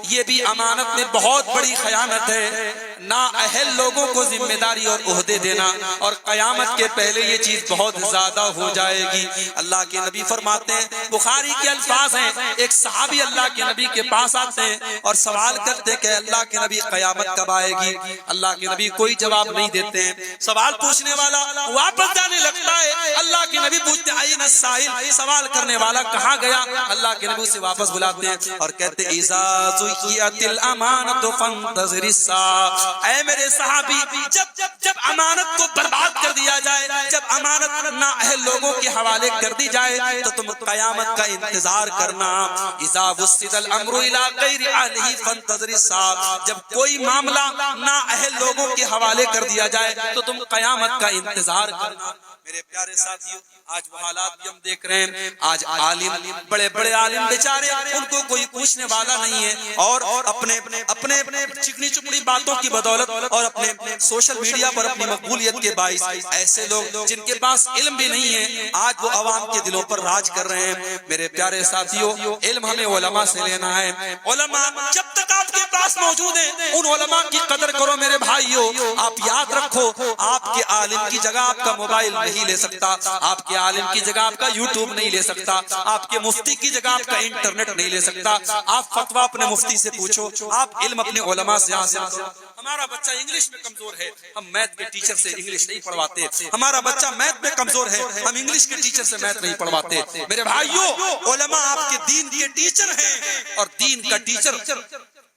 یہ بھی امانت میں بہت بڑی خیانت ہے، نااہل لوگوں کو ذمہ داری اور عہدے دینا، اور قیامت کے پہلے یہ چیز بہت زیادہ ہو جائے گی۔ اللہ کے نبی فرماتے ہیں، بخاری کے الفاظ ہیں، ایک صحابی اللہ کے نبی کے پاس آتے ہیں اور سوال کرتے ہیں کہ اللہ کے نبی قیامت کب آئے گی؟ اللہ کے نبی کوئی جواب نہیں دیتے ہیں۔ سوال پوچھنے والا واپس جانے لگتا ہے، اللہ کے نبی پوچھتے ہیں این السائل، سوال کرنے والا کہاں گیا؟ اللہ کے نبی اسے واپس بلاتے ہیں اور کہتے اذا زکیت الامانت فانتظر الساعہ۔ اے میرے صحابی، جب امانت کو برباد کر دیا جائے، جب امانت نااہل لوگوں کے حوالے کر دی جائے تو تم قیامت کا انتظار کرنا۔ اذا وسد الامر الى غیر اہلہ فانتظر الساعہ، جب کوئی معاملہ نااہل لوگوں کے حوالے کر دیا جائے تو تم قیامت کا انتظار کرنا۔ میرے پیارے ساتھیوں، آج وہ حالات بھی ہم دیکھ رہے ہیں، آج عالم، بڑے بڑے عالم بیچارے، ان کو کوئی پوچھنے والا نہیں ہے، اور اپنے چکنی چپڑی باتوں کی بدولت اور اپنے سوشل میڈیا پر اپنی مقبولیت کے باعث ایسے لوگ جن کے پاس علم بھی نہیں ہے آج وہ عوام کے دلوں پر راج کر رہے ہیں۔ میرے پیارے ساتھیوں، علم ہمیں علماء سے لینا ہے۔ علماء جب تک آپ کے پاس موجود ہیں ان علماء کی قدر کرو۔ میرے بھائیوں، آپ یاد رکھو، آپ کے عالم کی جگہ آپ کا موبائل نہیں لے سکتا، آپ کے عالم کی جگہ آپ کا یوٹیوب نہیں لے سکتا، آپ کے مفتی کی جگہ آپ کا انٹرنیٹ نہیں لے سکتا۔ آپ فتویٰ اپنے مفتی سے پوچھو، آپ علم اپنے علماء سے حاصل کرو۔ ہمارا بچہ انگلش میں کمزور ہے، ہم میتھ کے ٹیچر سے انگلش نہیں پڑھواتے۔ ہمارا بچہ میتھ میں کمزور ہے، ہم انگلش کے ٹیچر سے میتھ نہیں پڑھواتے۔ میرے بھائیوں، علماء آپ کے دین کے ٹیچر ہیں، اور دین کا ٹیچر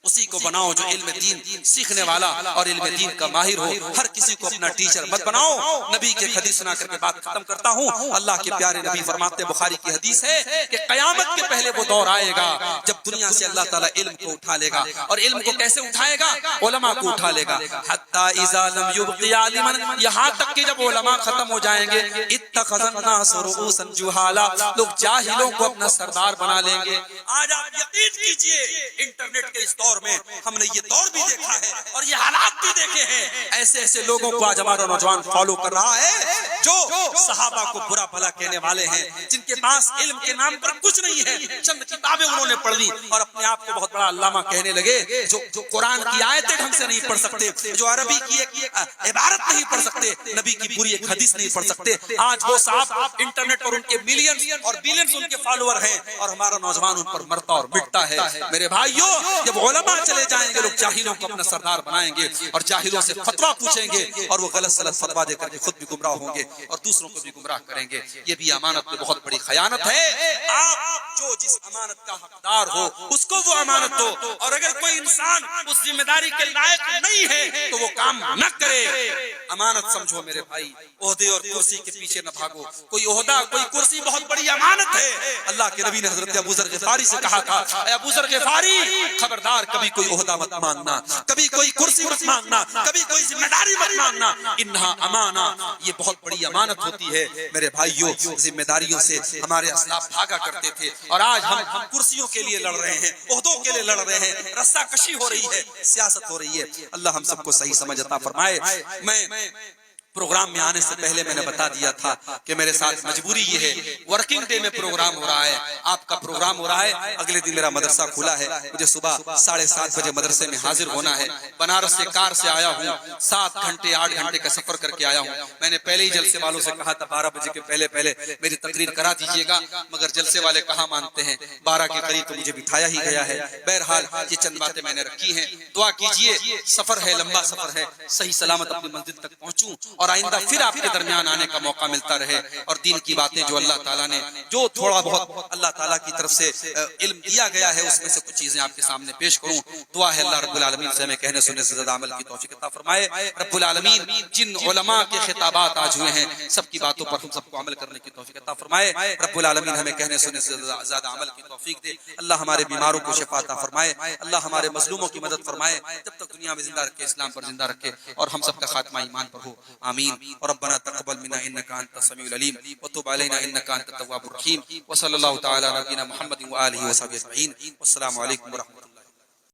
اسی کو بناؤ جو علم دین سیکھنے والا اور علم دین کا ماہر ہو۔ ہر کسی کو اپنا ٹیچر مت بناؤ۔ نبی کے حدیث سنا کر کے بات ختم کرتا ہوں۔ اللہ کے پیارے نبی فرماتے، بخاری کی حدیث ہے کہ قیامت کے پہلے وہ دور آئے گا جب دنیا سے اللہ تعالیٰ علم کو اٹھا لے گا، اور علم کو کیسے اٹھائے گا؟ علماء کو اٹھا لے گا۔ حتی اذا لم یبق عالما، یہاں تک کہ جب علماء ختم ہو جائیں گے، اتخذ الناس رؤوسا جہالا، لوگ جاہلوں کو اپنا سردار بنا لیں گے۔ آج آپ یقین کیجئے، انٹرنیٹ کے اس دور میں ہم نے یہ دور بھی دیکھا ہے اور یہ حالات بھی دیکھے ہیں۔ ایسے ایسے لوگوں کو آج ہمارا نوجوان فالو کر رہا ہے جو صحابہ کو برا بھلا کہنے والے ہیں، جن کے پاس علم کے نام پر کچھ نہیں ہے، چند کتابیں انہوں نے پڑھ لی اور اپنے آپ کو بہت بڑا علامہ کہنے لگے، جو قرآن کی آیتیں ڈھنگ سے نہیں پڑھ سکتے، جو عربی کی ایک عبارت نہیں پڑھ سکتے، نبی کی پوری ایک حدیث نہیں پڑھ سکتے، آج وہ صاحب انٹرنیٹ پر ان کے ملینز اور بلینز ان کے فالوور ہیں اور ہمارا نوجوان ان پر مرتا اور مٹتا ہے۔ میرے بھائیوں، جب علماء چلے جائیں گے، لوگ جاہلوں کو اپنا سردار بنائیں گے اور جاہلوں سے فتویٰ پوچھیں گے اور وہ غلط سلط فتویٰ دے کر کے خود بھی گمراہ ہوں گے اور دوسروں کو بھی گمراہ کریں گے۔ یہ بھی امانت میں بہت بڑی خیانت ہے۔ آپ جو جس امانت کا حقدار ہو اس کو وہ امانت دو، اور اگر کوئی انسان اس ذمہ داری کے لائق نہیں ہے تو وہ کام نہ کرے۔ امانت سمجھو میرے بھائی، عہدے اور کرسی کے پیچھے نہ بھاگو۔ کوئی عہدہ، کوئی کرسی بہت بڑی امانت ہے۔ اللہ کے نبی نے حضرت ابو ذر غفاری سے کہا تھا، اے ابو ذر غفاری، خبردار کبھی کوئی عہدہ مت مانگنا، کبھی کوئی کرسی مت مانگنا، کبھی کوئی ذمہ داری مت مانگنا، انہا امانہ، یہ بہت بڑی امانت ہوتی ہے۔ میرے بھائیوں، ذمہ داریوں سے ہمارے اسلاف بھاگا کرتے تھے اور آج ہم کرسیوں کے لیے لڑ رہے ہیں، عہدوں کے لیے لڑ رہے ہیں، رسہ کشی ہو رہی ہے، سیاست ہو رہی ہے۔ اللہ ہم سب کو صحیح سمجھ عطا فرمائے۔ میں پروگرام میں آنے سے پہلے میں نے بتا دیا تھا کہ میرے ساتھ مجبوری یہ ہے، ورکنگ ڈے میں پروگرام ہو رہا ہے، آپ کا پروگرام ہو رہا ہے، اگلے دن میرا مدرسہ کھلا ہے، مجھے صبح 7:30 بجے مدرسے میں حاضر ہونا ہے۔ بنارس سے کار سے آیا ہوں، 7 گھنٹے 8 گھنٹے کا سفر کر کے آیا ہوں۔ میں نے پہلے ہی جلسے والوں سے کہا تھا 12 بجے کے پہلے میری تقریر کرا دیجیے گا، مگر جلسے والے کہاں مانتے ہیں، 12 کے قریب تو مجھے بٹھایا ہی گیا ہے۔ بہرحال یہ چند باتیں میں نے رکھی ہیں، دعا کیجیے، سفر ہے، لمبا سفر ہے، صحیح سلامت اپنی منزل تک پہنچوں اور آئندہ پھر آپ کے درمیان آنے کا موقع ملتا رہے، اور دین کی باتیں جو اللہ تعالیٰ نے، جو تھوڑا بہت اللہ تعالیٰ کی طرف سے علم دیا گیا ہے، اس میں سے کچھ چیزیں آپ کے سامنے پیش کروں۔ دعا ہے اللہ رب العالمین سے ہمیں کہنے سننے سے زیادہ عمل کی توفیق عطا فرمائے۔ رب العالمین جن علماء کے خطابات آج ہوئے ہیں، سب کی باتوں پر ہم سب کو عمل کرنے کی توفیق عطا فرمائے۔ رب العالمین ہمیں کہنے سننے سے زیادہ عمل کی توفیق دے۔ اللہ ہمارے بیماروں کو شفا عطا فرمائے، اللہ ہمارے مظلوموں کی مدد فرمائے، جب تک دنیا میں زندہ رکھے، اسلام پر زندہ رکھے، اور ہم سب کا خاتمہ ایمان پر ہو، آمین۔ اور ربنا تقبل منا انك انت السميع العليم وتب علينا انك انت التواب الرحيم، وصلى الله تعالى على نبينا محمد واله وصحبه اجمعين، والسلام عليكم ورحمة الله۔